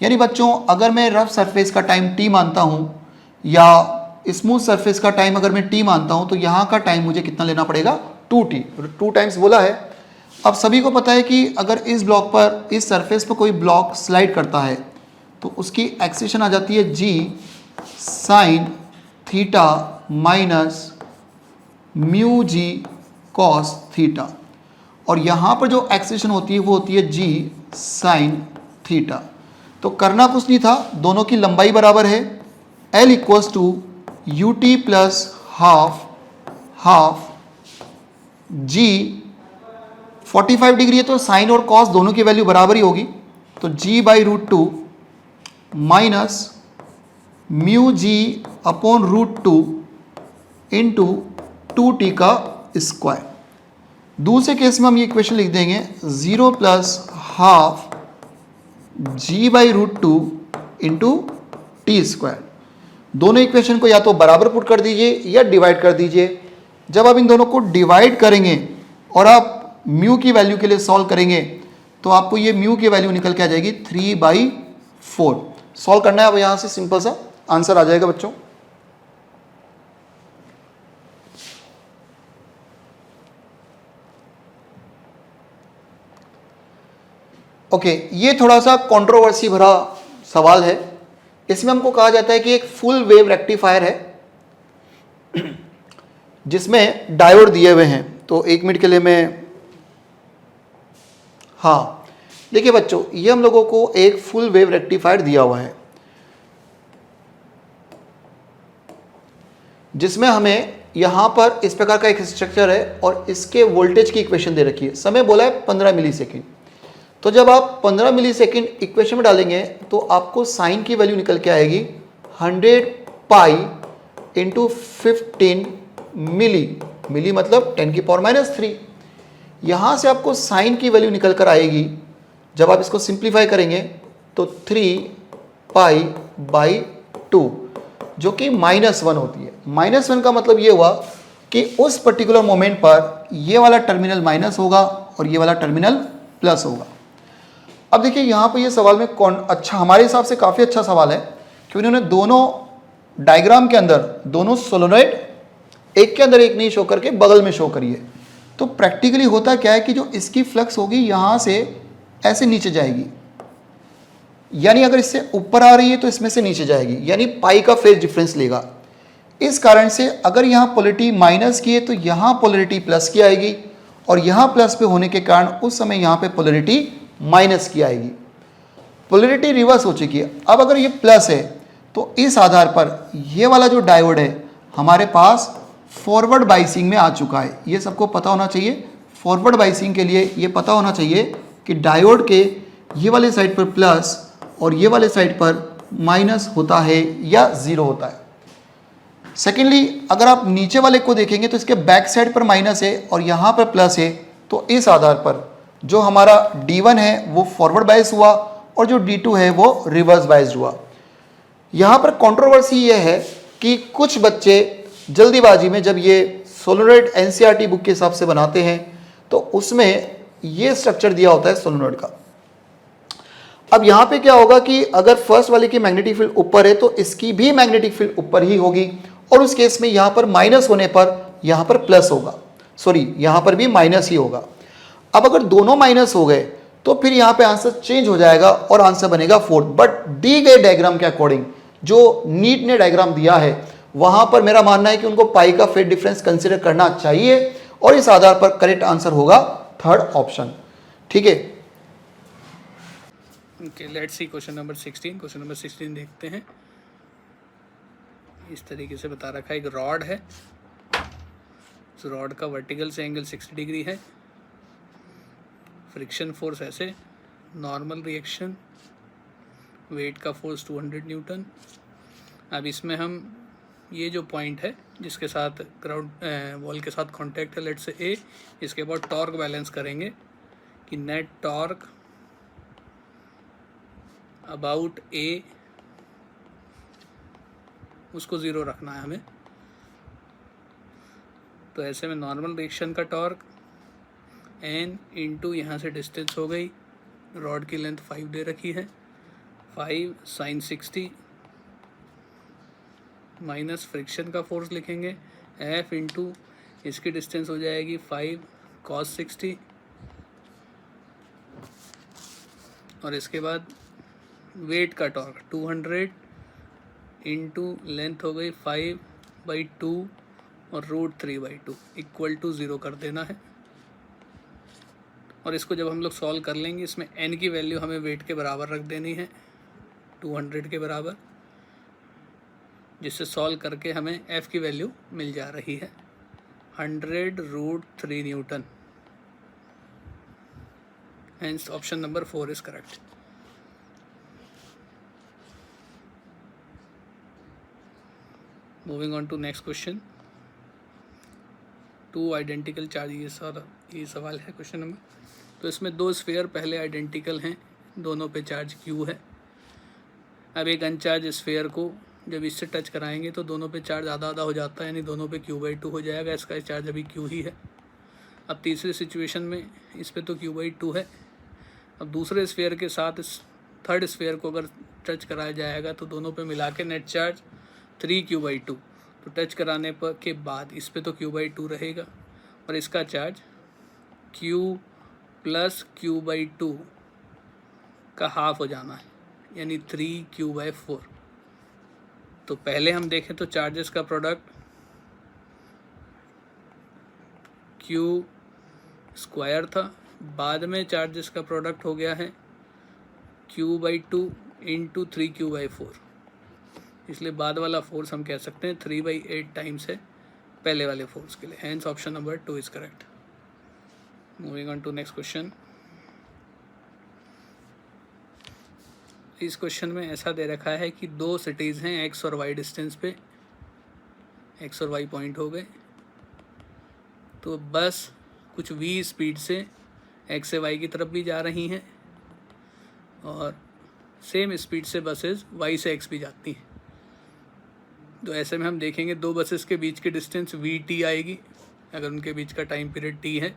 यानी बच्चों अगर मैं रफ सरफेस का टाइम T मानता हूँ या स्मूथ सरफेस का टाइम अगर मैं T मानता हूँ, तो यहाँ का टाइम मुझे कितना लेना पड़ेगा 2T, 2 टाइम्स बोला है। अब सभी को पता है कि अगर इस ब्लॉक पर, इस सरफेस पर कोई ब्लॉक स्लाइड करता है तो उसकी एक्सेलेरेशन आ जाती है G sine theta minus mu G cos theta, और यहाँ पर जो एक्सेलेरेशन होती है वो होती है G साइन थीटा। तो करना कुछ नहीं था, दोनों की लंबाई बराबर है, L equals to UT plus half G। 45 degree है तो साइन और कॉस दोनों की वैल्यू बराबर ही होगी, तो G by √2 minus mu G upon √2 into 2T का स्क्वायर। दूसरे केस में हम ये इक्वेशन लिख देंगे 0 plus half G by √2 into T square. दोनों इक्वेशन को या तो बराबर पुट कर दीजिए या डिवाइड कर दीजिए। जब आप इन दोनों को डिवाइड करेंगे और आप म्यू की वैल्यू के लिए सॉल्व करेंगे तो आपको ये म्यू की वैल्यू निकल के आ जाएगी 3/4। सॉल्व करना है, अब यहाँ से सिंपल सा आंसर आ जाएगा बच्चों। ओके, ये थोड़ा सा कंट्रोवर्सी भरा सवाल है। इसमें हमको कहा जाता है कि एक फुल वेव रेक्टिफायर है जिसमें डायोड दिए हुए हैं। तो 1 मिनट के लिए मैं, हाँ देखिए बच्चों, ये हम लोगों को एक फुल वेव रेक्टिफायर दिया हुआ है जिसमें हमें यहाँ पर इस प्रकार का एक स्ट्रक्चर है और इसके वोल्टेज की इक्वेशन दे रखी है। समय बोला है 15 मिलीसेकंड। तो जब आप 15 मिली सेकेंड इक्वेशन में डालेंगे तो आपको साइन की वैल्यू निकल के आएगी 100 पाई इंटू 15 मिली मतलब 10⁻³ यहाँ से आपको साइन की वैल्यू निकल कर आएगी, जब आप इसको सिंप्लीफाई करेंगे तो 3 पाई बाई 2 जो कि -1 होती है। -1 का मतलब ये हुआ कि उस पर्टिकुलर मोमेंट पर ये वाला टर्मिनल माइनस होगा और ये वाला टर्मिनल प्लस होगा। अब देखिए यहाँ पे ये सवाल में अच्छा, हमारे हिसाब से काफ़ी अच्छा सवाल है कि उन्होंने दोनों डायग्राम के अंदर दोनों सोलोनॉइड एक के अंदर एक नहीं शो करके बगल में शो करिए। तो प्रैक्टिकली होता क्या है कि जो इसकी फ्लक्स होगी यहाँ से ऐसे नीचे जाएगी, यानी अगर इससे ऊपर आ रही है तो इसमें से नीचे जाएगी, यानी पाई का फेज डिफरेंस लेगा। इस कारण से अगर यहाँ पोलरिटी माइनस की है तो यहाँ पोलरिटी प्लस की आएगी, और यहाँ प्लस पे होने के कारण उस समय यहाँ पे पोलरिटी माइनस की आएगी। पोलरिटी रिवर्स हो चुकी है। अब अगर ये प्लस है तो इस आधार पर ये वाला जो डायोड है हमारे पास फॉरवर्ड बाइसिंग में आ चुका है। ये सबको पता होना चाहिए। फॉरवर्ड बाइसिंग के लिए ये पता होना चाहिए कि डायोड के ये वाले साइड पर प्लस और ये वाले साइड पर माइनस होता है या ज़ीरो होता है। सेकेंडली, अगर आप नीचे वाले को देखेंगे तो इसके बैक साइड पर माइनस है और यहाँ पर प्लस है, तो इस आधार पर जो हमारा D1 है वो फॉरवर्ड बाइस हुआ और जो D2 है वो रिवर्स बाइस्ड हुआ। यहाँ पर कंट्रोवर्सी ये है कि कुछ बच्चे जल्दीबाजी में जब ये सोलोनॉइड NCERT बुक के हिसाब से बनाते हैं तो उसमें ये स्ट्रक्चर दिया होता है सोलोनॉइड का। अब यहाँ पे क्या होगा कि अगर फर्स्ट वाले की मैग्नेटिक फील्ड ऊपर है तो इसकी भी मैग्नेटिक फील्ड ऊपर ही होगी, और उस केस में यहाँ पर माइनस होने पर यहाँ पर प्लस होगा, सॉरी यहाँ पर भी माइनस ही होगा। अब अगर दोनों माइनस हो गए तो फिर यहाँ पे आंसर चेंज हो जाएगा और आंसर बनेगा 4। बट दी गए डायग्राम के अकॉर्डिंग जो नीट ने डायग्राम दिया है वहां पर मेरा मानना है कि उनको पाई का फेज डिफरेंस कंसीडर करना चाहिए, और इस आधार पर करेक्ट आंसर होगा थर्ड ऑप्शन। ठीक है, okay, let's see question number 16। Question number 16 देखते हैं। इस तरीके से बता रखा है, एक रॉड है, उस रॉड का वर्टिकल से एंगल 60 डिग्री है, फ्रिक्शन फोर्स ऐसे, नॉर्मल रिएक्शन, वेट का फोर्स 200 न्यूटन। अब इसमें हम ये जो पॉइंट है जिसके साथ ग्राउंड वॉल के साथ कांटेक्ट है, लेट्स से ए, इसके बाद टॉर्क बैलेंस करेंगे कि नेट टॉर्क अबाउट ए, उसको ज़ीरो रखना है हमें। तो ऐसे में नॉर्मल रिएक्शन का टॉर्क एन इंटू यहाँ से डिस्टेंस हो गई, रॉड की लेंथ 5 दे रखी है, 5 sin 60 माइनस फ्रिक्शन का फोर्स लिखेंगे एफ इंटू इसकी डिस्टेंस हो जाएगी 5 cos 60, और इसके बाद वेट का टॉर्क 200 इंटू लेंथ हो गई 5/2 और √3/2 इक्वल टू 0 कर देना है। और इसको जब हम लोग सॉल्व कर लेंगे, इसमें n की वैल्यू हमें वेट के बराबर रख देनी है, 200 के बराबर, जिससे सॉल्व करके हमें f की वैल्यू मिल जा रही है 100√3 newton. Hence option number 4 is correct. Moving on to next question. 2 identical charge, ये सवाल है क्वेश्चन नंबर। तो इसमें 2 स्फीयर पहले आइडेंटिकल हैं, दोनों पे चार्ज Q है। अब एक अनचार्ज स्फीयर को जब इससे टच कराएंगे तो दोनों पे चार्ज आधा आधा हो जाता है, यानी दोनों पे Q/2 हो जाएगा। इसका चार्ज अभी Q ही है। अब तीसरी सिचुएशन में इस पे तो Q/2 है। अब दूसरे स्फीयर के साथ इस थर्ड स्फीयर को अगर टच कराया जाएगा तो दोनों पे मिला के नेट चार्ज 3Q/2। तो टच कराने पर के बाद इस पे तो Q/2 रहेगा और इसका चार्ज Q + Q/2 का हाफ हो जाना है, यानी 3Q/4। तो पहले हम देखें तो चार्जेस का प्रोडक्ट Q² था, बाद में चार्जेस का प्रोडक्ट हो गया है Q/2 इंटू 3Q/4। इसलिए बाद वाला फोर्स हम कह सकते हैं 3/8 टाइम्स है पहले वाले फोर्स के लिए। Hence option number 2 is correct. Moving on to next question. इस क्वेश्चन में ऐसा दे रखा है कि दो सिटीज़ हैं एक्स और वाई डिस्टेंस पे, एक्स और वाई पॉइंट हो गए, तो बस कुछ v स्पीड से एक्स से वाई की तरफ भी जा रही हैं और सेम स्पीड से बसेस वाई से एक्स भी जाती हैं। तो ऐसे में हम देखेंगे दो बसेस के बीच की डिस्टेंस वी टी आएगी अगर उनके बीच का टाइम पीरियड टी है।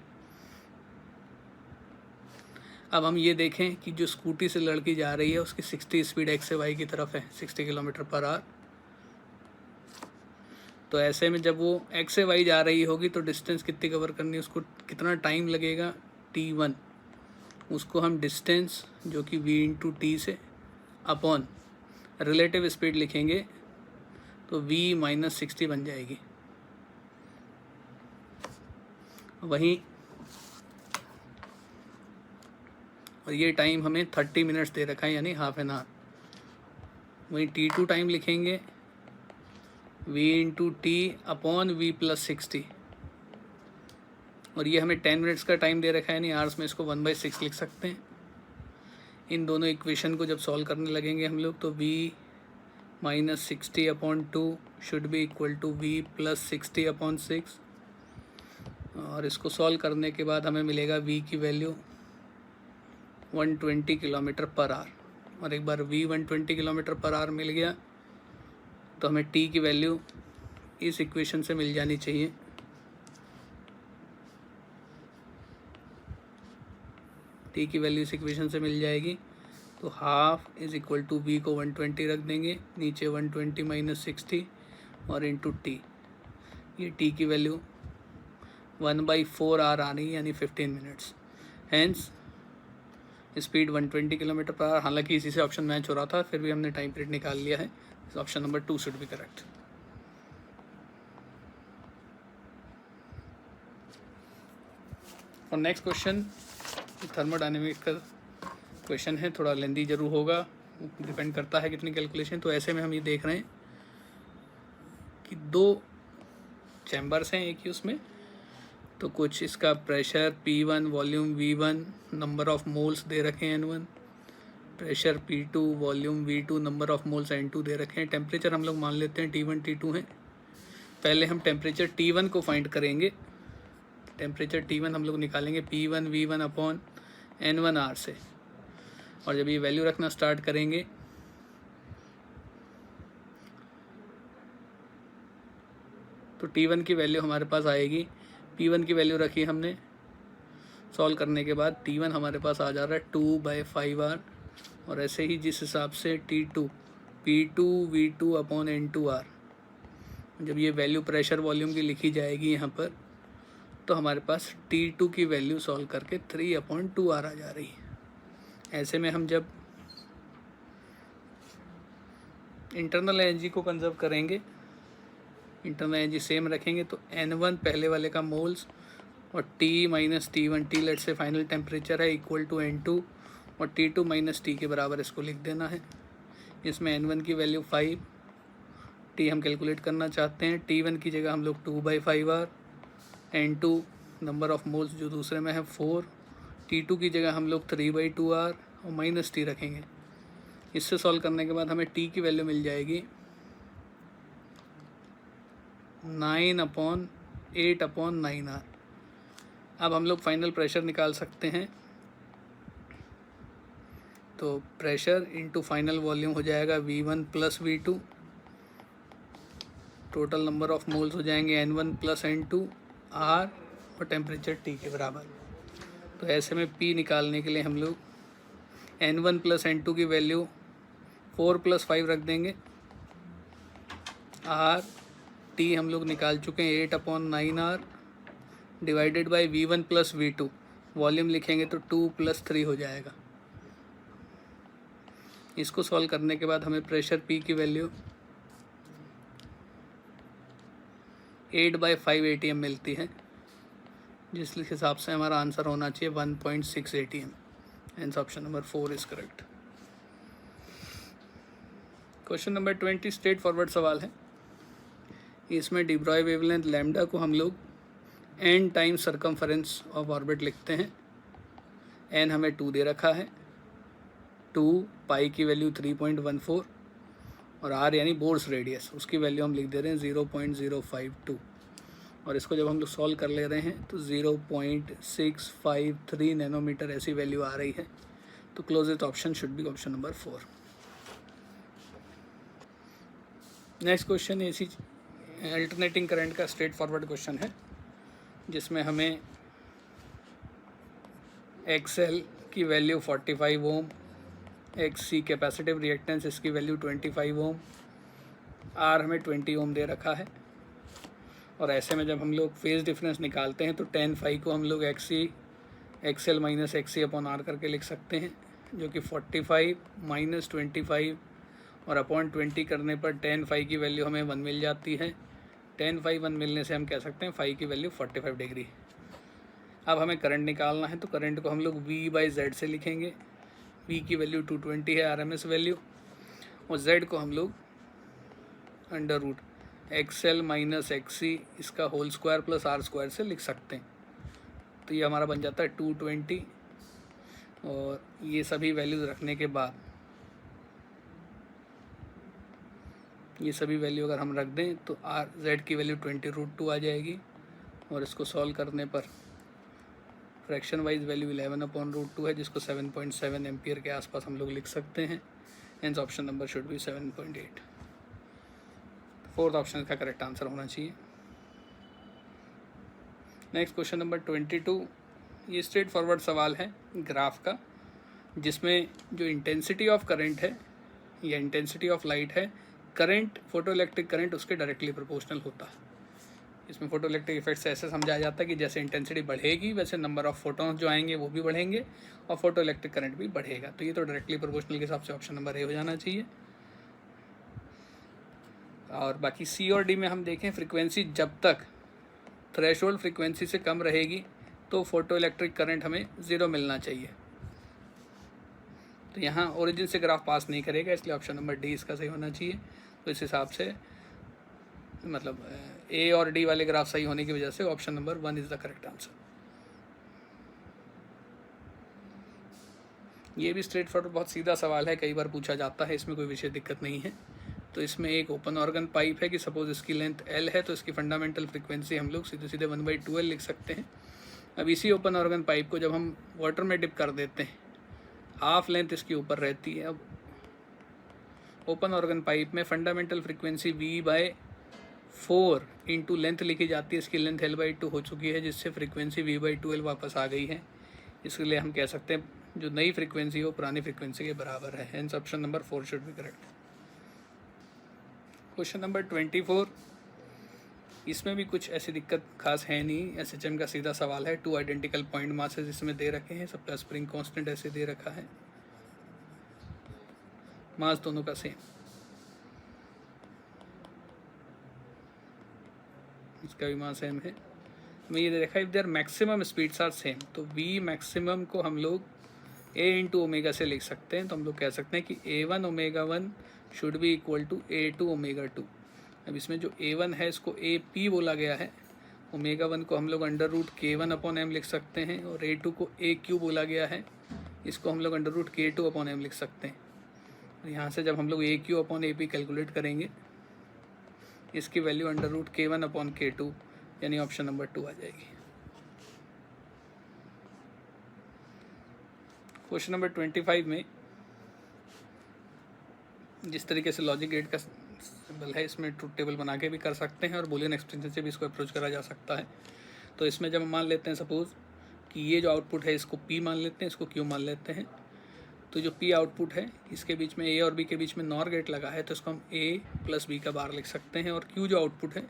अब हम ये देखें कि जो स्कूटी से लड़की जा रही है उसकी 60 स्पीड एक्स से वाई की तरफ है, 60 किलोमीटर पर आवर। तो ऐसे में जब वो एक्स से वाई जा रही होगी तो डिस्टेंस कितनी कवर करनी है, उसको कितना टाइम लगेगा, t1। उसको हम डिस्टेंस जो कि v इंटू टी से अपॉन रिलेटिव स्पीड लिखेंगे तो v माइनस 60 बन जाएगी। वहीं और ये टाइम हमें 30 मिनट्स दे रखा है यानी हाफ एन आवर। वहीं t2 टाइम लिखेंगे v into T upon v plus 60 और ये हमें 10 मिनट्स का टाइम दे रखा है यानी आवर्स में इसको 1/6 लिख सकते हैं। इन दोनों इक्वेशन को जब सॉल्व करने लगेंगे हम लोग तो v minus 60 upon 2 should be equal to v plus 60 upon 6 और इसको सॉल्व करने के बाद हमें मिलेगा v की वैल्यू 120 किलोमीटर पर आवर। और एक बार v 120 किलोमीटर पर आवर मिल गया तो हमें t की वैल्यू इस इक्वेशन से मिल जानी चाहिए। t की वैल्यू इस इक्वेशन से मिल जाएगी तो half is equal to v को 120 रख देंगे, नीचे 120 माइनस 60 और इंटू टी। ये t की वैल्यू 1/4 आवर आ रही है यानी 15 minutes. Hence speed 120 kilometre per hour. हालांकि इसी से ऑप्शन मैच हो रहा था, फिर भी हमने टाइम पीरियड निकाल लिया है। Option number 2 should B correct. और नेक्स्ट क्वेश्चन थर्मोडायनेमिक्स का क्वेश्चन है, थोड़ा लेंदी जरूर होगा, डिपेंड करता है कितनी कैलकुलेशन। तो ऐसे में हम ये देख रहे हैं कि दो चैम्बर्स हैं एक ही उसमें, तो कुछ इसका pressure P1, volume V1, number of moles दे रखे हैं N1, pressure P2, volume V2, number of moles N2 दे रखे हैं। टेम्परेचर हम लोग मान लेते हैं T1 T2 हैं। पहले हम टेम्परेचर T1 को फाइंड करेंगे। टेम्परेचर T1 हम लोग निकालेंगे P1 V1 upon N1 R से, और जब ये वैल्यू रखना स्टार्ट करेंगे तो T1 की वैल्यू हमारे पास आएगी। P1 की वैल्यू रखी हमने, सॉल्व करने के बाद T1 हमारे पास आ जा रहा है 2/5R। और ऐसे ही जिस हिसाब से T2 P2 V2 upon N2R, जब ये वैल्यू प्रेशर वॉल्यूम की लिखी जाएगी यहाँ पर तो हमारे पास T2 की वैल्यू सॉल्व करके 3/2R आ जा रही है। ऐसे में हम जब इंटरनल एनर्जी को कंजर्व करेंगे, इंटरनल एनर्जी सेम रखेंगे तो N1 पहले वाले का मोल्स और T minus T1, T let से फाइनल टेम्परेचर है, इक्वल टू N2 और T2 माइनस T के बराबर इसको लिख देना है। इसमें N1 की वैल्यू 5, T हम कैलकुलेट करना चाहते हैं, T1 की जगह हम लोग 2/5R, N2 number of moles जो दूसरे में है 4, T2 की जगह हम लोग 3/2R और माइनस T रखेंगे। इससे सॉल्व करने के बाद हमें T की वैल्यू मिल जाएगी 9/8/9R। अब हम लोग फाइनल प्रेशर निकाल सकते हैं, तो प्रेशर इंटू फाइनल वॉल्यूम हो जाएगा V1 plus V2, total number of moles हो जाएंगे N1 प्लस N2 R और टेम्परेचर T के बराबर। तो ऐसे में P निकालने के लिए हम लोग N1 प्लस N2 की वैल्यू 4 + 5 रख देंगे, R T हम लोग निकाल चुके हैं 8/9R divided by V1 plus V2, volume लिखेंगे तो 2 + 3 हो जाएगा। इसको सॉल्व करने के बाद हमें प्रेशर P की वैल्यू 8/5 ATM मिलती है, जिस हिसाब से हमारा आंसर होना चाहिए 1.6 ATM। Hence option number 4 is correct. Question number 20 straight forward सवाल है। इसमें डी ब्रॉय वेवलेंथ लैम्डा को हम लोग n times circumference of orbit लिखते हैं। n हमें 2 दे रखा है, 2 पाई की वैल्यू 3.14 और आर यानी बोर्स रेडियस, उसकी वैल्यू हम लिख दे रहे हैं 0.052 और इसको जब हम लोग सॉल्व कर ले रहे हैं तो 0.653 नैनोमीटर ऐसी वैल्यू आ रही है। तो closest option should be option number 4। Next question इसी अल्टरनेटिंग करंट का स्ट्रेट फॉरवर्ड क्वेश्चन है, जिसमें हमें एक्सएल की वैल्यू 45 ओम, एक्ससी कैपेसिटिव रिएक्टेंस इसकी वैल्यू 25 ओम, आर हमें 20 ओम दे रखा है। और ऐसे में जब हम लोग फेज डिफरेंस निकालते हैं तो tan फाई को हम लोग XL minus XC upon R करके लिख सकते हैं, जो कि 45 माइनस 25 और अपॉन 20 करने पर tan फाई की वैल्यू हमें 1 मिल जाती है। tan फाई 1 मिलने से हम कह सकते हैं फाई की वैल्यू 45 डिग्री। अब हमें करंट निकालना है तो करंट को हम लोग V/Z से लिखेंगे। V की वैल्यू 220 है RMS वैल्यू, और Z को हम लोग under root XL minus XC इसका whole square plus R square से लिख सकते हैं। तो ये हमारा बन जाता है 220, और ये सभी वैल्यूज रखने के बाद ये सभी वैल्यू अगर हम रख दें तो आर जेड की वैल्यू 20√2 आ जाएगी, और इसको सॉल्व करने पर फ्रैक्शन वाइज वैल्यू 11/√2 है, जिसको 7.7 एम्पियर के आसपास हम लोग लिख सकते हैं। Hence option number should be 7.8। Fourth option का करेक्ट आंसर होना चाहिए। नेक्स्ट क्वेश्चन नंबर 22, ये स्ट्रेट फॉरवर्ड सवाल है ग्राफ का, जिसमें जो इंटेंसिटी ऑफ करंट है या इंटेंसिटी ऑफ लाइट है, करंट फोटो इलेक्ट्रिक करंट उसके डायरेक्टली प्रोपोर्शनल होता है। इसमें फोटो इलेक्ट्रिक इफेक्ट से ऐसे समझाया जाता है कि जैसे इंटेंसिटी बढ़ेगी वैसे नंबर ऑफ फोटोन्स जो आएंगे वो भी बढ़ेंगे और फोटो इलेक्ट्रिक करंट भी बढ़ेगा। तो ये तो डायरेक्टली प्रोपोर्शनल के हिसाब से ऑप्शन नंबर ए हो जाना चाहिए। और बाकी सी और डी में हम देखें, फ्रीक्वेंसी जब तक थ्रेशोल्ड फ्रीक्वेंसी से कम रहेगी तो फोटो इलेक्ट्रिक करंट हमें 0 मिलना चाहिए। तो यहाँ ओरिजिन से ग्राफ पास नहीं करेगा, इसलिए ऑप्शन नंबर डी इसका सही होना चाहिए। तो इस हिसाब से मतलब ए और डी वाले ग्राफ सही होने की वजह से option number 1 is the correct answer. ये भी स्ट्रेट फॉरवर्ड बहुत सीधा सवाल है, कई बार पूछा जाता है, इसमें कोई विशेष दिक्कत नहीं है। तो इसमें एक ओपन ऑर्गन पाइप है कि सपोज इसकी लेंथ L है, तो इसकी फंडामेंटल फ्रीक्वेंसी हम लोग सीधे सीधे 1/2L लिख सकते हैं। अब इसी ओपन ऑर्गन पाइप को जब हम वाटर में डिप कर देते हैं, हाफ लेंथ इसकी ऊपर रहती है। अब ओपन ऑर्गन पाइप में fundamental frequency V/4 into length लिखी जाती है, इसकी लेंथ L/2 हो चुकी है, जिससे फ्रीक्वेंसी V/2L वापस आ गई है। इसलिए हम कह सकते हैं जो नई फ्रीक्वेंसी हो पुरानी फ्रीक्वेंसी के बराबर है। Hence option number 4 should be correct. Question number 24, इसमें भी कुछ ऐसी दिक्कत खास है नहीं, SHM का सीधा सवाल है। 2 आइडेंटिकल पॉइंट मासेस इसमें दे रखे हैं, सबका स्प्रिंग कांस्टेंट ऐसे दे रखा है, मास दोनों का सेम, इसका भी मास सेम है। हमें ये देखा if their maximum speeds are same, तो V मैक्सिमम को हम लोग A इंटू ओमेगा से लिख सकते हैं। तो हम लोग कह सकते हैं कि A1 ω1 should be equal to A2 ω2। अब इसमें जो A1 है इसको AP बोला गया है, ω1 को हम लोग √K1/m लिख सकते हैं, और A2 को AQ बोला गया है, इसको हम लोग √K2/m लिख सकते हैं। और यहाँ से जब हम लोग AQ/AP कैलकुलेट करेंगे, इसकी वैल्यू √K1/K2 यानी ऑप्शन नंबर 2 आ जाएगी। क्वेश्चन नंबर 25 में जिस तरीके से लॉजिक गेट का सिंबल है, इसमें ट्रूथ टेबल बना के भी कर सकते हैं और बूलियन एक्सटेंशन से भी इसको अप्रोच करा जा सकता है। तो इसमें जब हम मान लेते हैं सपोज कि ये जो आउटपुट है इसको P मान लेते हैं, इसको Q मान लेते हैं, तो जो P आउटपुट है इसके बीच में A और B के बीच में नॉर गेट लगा है, तो इसको हम A + B का बार लिख सकते हैं। और Q जो आउटपुट है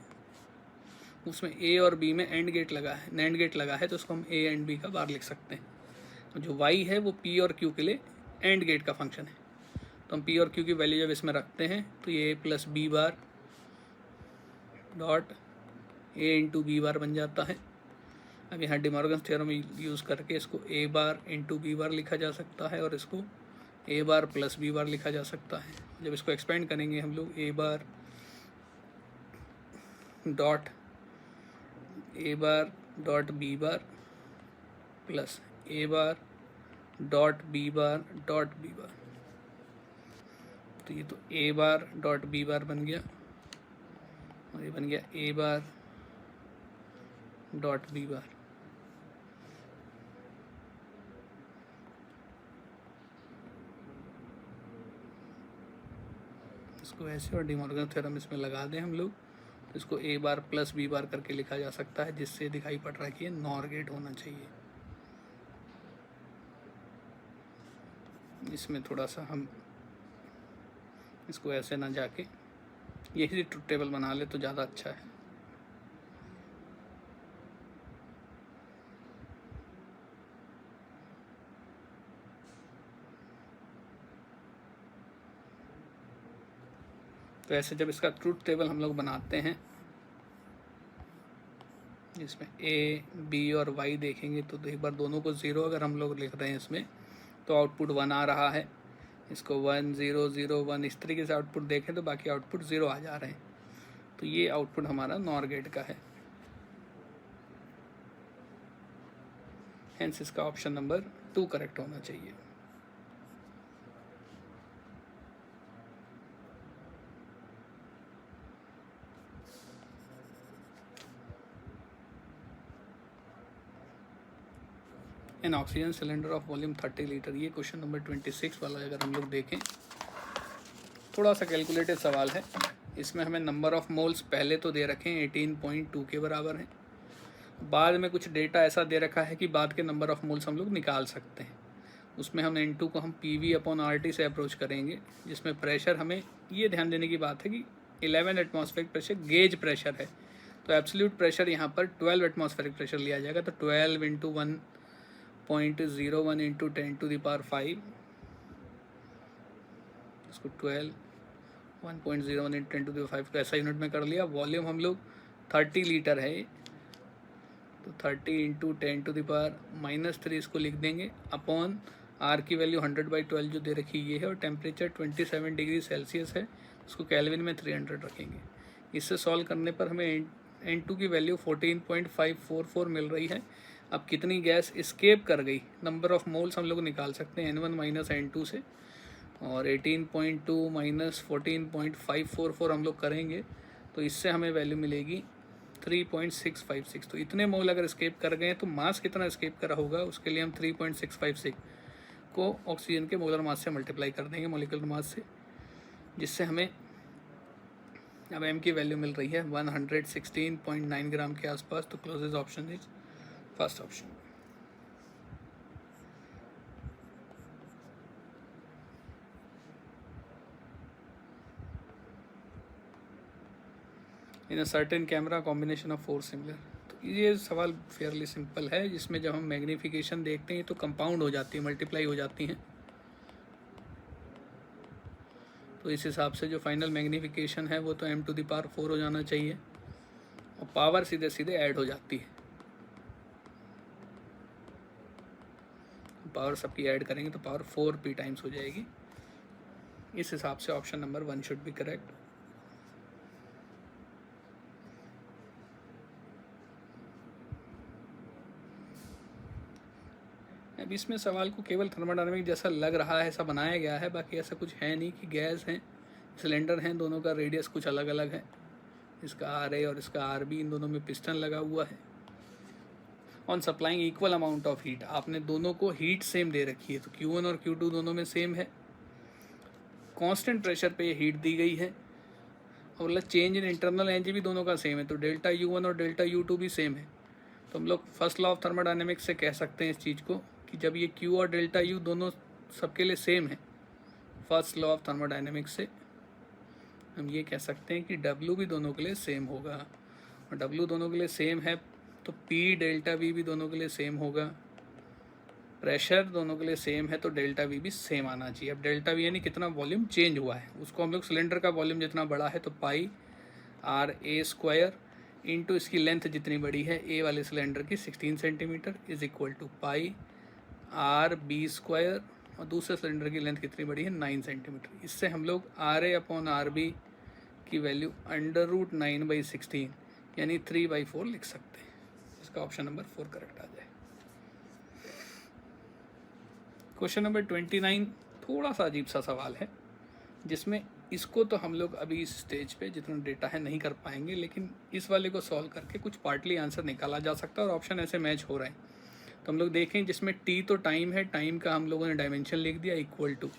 उसमें A और B में एंड गेट लगा है, नैंड गेट लगा है, तो उसको हम A एंड B का बार लिख सकते हैं। जो y है वो P और Q के लिए एंड गेट का फंक्शन है, तो हम P और Q की वैल्यू जब इसमें रखते हैं तो ये A + B bar dot A into B बार बन जाता है। अब यहाँ डिमॉर्गन्स थ्योरम यूज़ करके इसको A बार इंटू B बार लिखा जा सकता है, और इसको A बार + B बार लिखा जा सकता है। जब इसको एक्सपेंड करेंगे हम लोग A bar dot B bar plus A bar dot B bar dot B बार, तो ये तो ए बार डॉट बी बार बन गया और ये बन गया ए बार डॉट बी बार। इसको ऐसे और डिमॉर्गन थ्योरम इसमें लगा दें हम लोग, तो इसको ए बार प्लस बी बार करके लिखा जा सकता है, जिससे दिखाई पड़ रहा है कि ये नॉर गेट होना चाहिए। इसमें थोड़ा सा हम इसको ऐसे ना जाके यही ट्रुथ टेबल बना ले तो ज़्यादा अच्छा है। तो ऐसे जब इसका ट्रुथ टेबल हम लोग बनाते हैं जिसमें ए बी और वाई देखेंगे, तो एक बार दोनों को 0 अगर हम लोग लिख रहे हैं इसमें तो आउटपुट 1 आ रहा है। इसको 1 0 0 1 इस तरीके से आउटपुट देखें तो बाकी आउटपुट 0 आ जा रहे हैं। तो ये आउटपुट हमारा नॉर गेट का है, हेंस इसका ऑप्शन नंबर 2 करेक्ट होना चाहिए। N oxygen cylinder of volume 30 litre, ये क्वेश्चन नंबर 26 वाला अगर हम लोग देखें, थोड़ा सा कैलकुलेटेड सवाल है। इसमें हमें नंबर ऑफ मोल्स पहले तो दे रखे हैं 18.2 के बराबर हैं, बाद में कुछ डेटा ऐसा दे रखा है कि बाद के नंबर ऑफ मोल्स हम लोग निकाल सकते हैं। उसमें हम N2 को हम PV/RT से अप्रोच करेंगे, जिसमें प्रेशर हमें ये ध्यान देने की बात है कि 11 एटमॉस्फेरिक प्रेशर गेज प्रेशर है, तो एब्सोल्यूट प्रेशर यहाँ पर 12 एटमॉस्फेरिक प्रेशर लिया जाएगा। तो 12 × 1.01 × 10⁵, इसको 12 1.01 × 10⁵ को ऐसा यूनिट में कर लिया। वॉल्यूम हम लोग 30 लीटर है, तो 30 × 10⁻³ इसको लिख देंगे अपॉन आर की वैल्यू 100/12 जो दे रखी ये है, और टेम्परेचर 27 डिग्री सेल्सियस है, उसको केल्विन में 300 रखेंगे। इससे सॉल्व करने पर हमें N2 की वैल्यू 14.544 मिल रही है। अब कितनी गैस एस्केप कर गई, नंबर ऑफ मोल्स हम लोग निकाल सकते हैं N1 - N2 से, और 18.2 - 14.544 हम लोग करेंगे तो इससे हमें वैल्यू मिलेगी 3.656। तो इतने मोल अगर एस्केप कर गए तो मास कितना एस्केप करा होगा, उसके लिए हम 3.656 को ऑक्सीजन के मोलर मास से मल्टीप्लाई कर देंगे, मॉलिक्यूलर मास से, जिससे हमें अब m की वैल्यू मिल रही है 116.9 ग्राम के आसपास। तो closest option is first option. In a certain camera combination of 4 similar, तो ये सवाल फेयरली सिंपल है, जिसमें जब हम मैग्नीफिकेशन देखते हैं तो कंपाउंड हो जाती है, मल्टीप्लाई हो जाती हैं। तो इस हिसाब से जो फाइनल मैग्नीफिकेशन है वो तो m⁴ हो जाना चाहिए, और पावर सीधे सीधे ऐड हो जाती है। पावर सबकी ऐड करेंगे तो पावर 4p टाइम्स हो जाएगी। इस हिसाब से option number 1 should be correct. अब इसमें सवाल को केवल थर्मोडायनामिक जैसा लग रहा है, ऐसा बनाया गया है, बाकी ऐसा कुछ है नहीं कि गैस हैं, सिलेंडर हैं, दोनों का रेडियस कुछ अलग अलग है, इसका RA और इसका RB, इन दोनों में पिस्टन लगा हुआ है। On supplying equal amount of heat, आपने दोनों को हीट सेम दे रखी है, तो Q1 और Q2 दोनों में सेम है। कांस्टेंट प्रेशर पे ये हीट दी गई है, और मतलब चेंज इन इंटरनल एनर्जी भी दोनों का सेम है, तो ΔU1 और ΔU2 भी सेम है। तो हम लोग फर्स्ट लॉ ऑफ थर्मोडायनेमिक्स से कह सकते हैं इस चीज़ को कि जब ये Q और ΔU दोनों सबके लिए सेम है, फर्स्ट लॉ ऑफ थर्मोडायनेमिक्स से हम ये कह सकते हैं कि W भी दोनों के लिए सेम होगा, और W दोनों के लिए सेम है तो P ΔV भी दोनों के लिए सेम होगा। प्रेशर दोनों के लिए सेम है तो ΔV भी सेम आना चाहिए। अब ΔV यानी कितना वॉल्यूम चेंज हुआ है, उसको हम लोग सिलेंडर का वॉल्यूम जितना बड़ा है तो πRA² इंटू इसकी लेंथ जितनी बड़ी है A वाले सिलेंडर की 16 centimetre is equal to πRB², और दूसरे सिलेंडर की लेंथ कितनी बड़ी है 9 सेंटीमीटर। इससे हम लोग RA/RB की वैल्यू √9/16 यानी 3/4 लिख सकते हैं। इसका ऑप्शन नंबर 4 करेक्ट आ जाए। क्वेश्चन नंबर 29 थोड़ा सा अजीब सा सवाल है। जिसमें इसको तो हम लोग अभी इस स्टेज पे जितना डेटा है नहीं कर पाएंगे, लेकिन इस वाले को सॉल्व करके कुछ पार्टली आंसर निकाला जा सकता है और ऑप्शन ऐसे मैच हो रहे हैं। तो हम लोग देखें, जिसमें टी तो टाइम है, टाइम का हम लोगों ने डायमेंशन लिख दिया equal to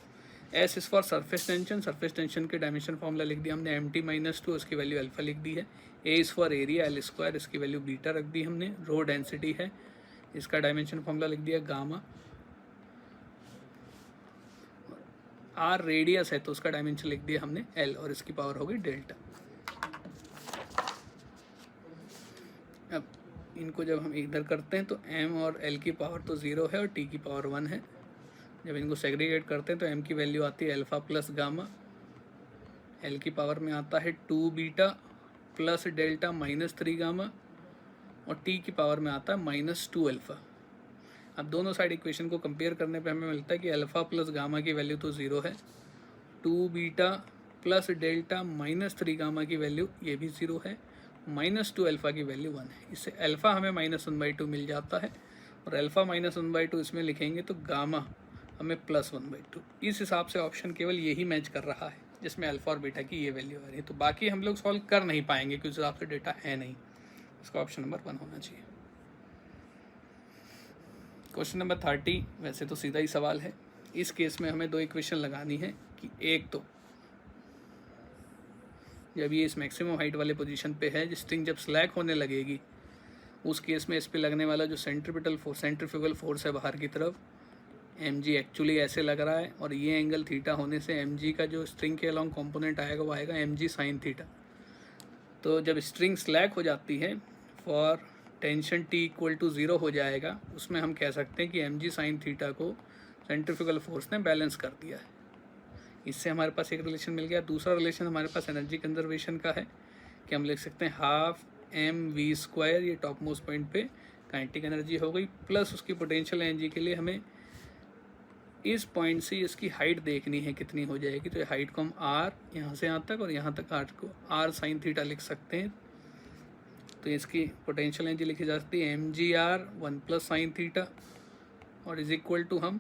S is for surface tension, surface tension के डायमेंशन फॉर्मूला लिख दिया हमने mt-2, उसकी वैल्यू अल्फा लिख दी है। A is for area L square, इसकी वैल्यू बीटा रख दी हमने। रो डेंसिटी है, इसका डायमेंशन फॉर्मूला लिख दिया गामा। आर रेडियस है तो उसका डायमेंशन लिख दिया हमने एल, और इसकी पावर हो गई डेल्टा। अब इनको जब हम इधर करते हैं तो m और l की पावर तो 0 है और t की पावर 1 है। जब इनको सेग्रीगेट करते हैं तो m की वैल्यू आती है अल्फ़ा प्लस गामा, l की पावर में आता है 2 beta plus delta minus 3 gamma, और t की पावर में आता है -2 अल्फ़ा। अब दोनों साइड इक्वेशन को कंपेयर करने पे हमें मिलता है कि अल्फ़ा प्लस गामा की वैल्यू तो 0 है, 2 बीटा प्लस डेल्टा -3 गामा की वैल्यू ये भी 0 है, -2 अल्फ़ा की वैल्यू 1 है। इससे अल्फ़ा हमें -1/2 मिल जाता है, और अल्फ़ा -1/2 इसमें लिखेंगे तो गामा हमें +1/2। इस हिसाब से ऑप्शन केवल यही मैच कर रहा है जिसमें अल्फ़ा और बीटा की ये वैल्यू आ रही है। तो बाकी हम लोग सॉल्व कर नहीं पाएंगे क्योंकि उस हिसाब से डेटा है नहीं। इसका ऑप्शन नंबर 1 होना चाहिए। क्वेश्चन नंबर 30 वैसे तो सीधा ही सवाल है। इस केस में हमें दो इक्वेशन लगानी है कि एक तो जब ये इस मैक्सिमम हाइट वाले पोजीशन पे है, स्ट्रिंग जब स्लैक होने लगेगी उस केस में इस पे लगने वाला जो सेंट्रीफ्यूगल फोर्स है बाहर की तरफ, mg एक्चुअली ऐसे लग रहा है, और ये एंगल थीटा होने से mg का जो स्ट्रिंग के अलॉन्ग कंपोनेंट आएगा वो आएगा mg साइन थीटा। तो जब स्ट्रिंग स्लैक हो जाती है for tension t equal to 0 हो जाएगा, उसमें हम कह सकते हैं कि mg साइन थीटा को सेंट्रीफ्यूगल फोर्स ने बैलेंस कर दिया है। इससे हमारे पास एक रिलेशन मिल गया। दूसरा रिलेशन हमारे पास एनर्जी कंजर्वेशन का है कि हम लिख सकते हैं हाफ mv², ये टॉप मोस्ट पॉइंट पे काइनेटिक एनर्जी हो गई, प्लस उसकी पोटेंशियल एनर्जी के लिए हमें इस पॉइंट से इसकी हाइट देखनी है कितनी हो जाएगी। तो हाइट को हम r यहाँ से यहाँ तक और यहाँ तक r को r साइन थीटा लिख सकते हैं। तो इसकी पोटेंशियल एनर्जी लिखी जा सकती है mgr 1 प्लस साइन थीटा, और इज इक्वल टू हम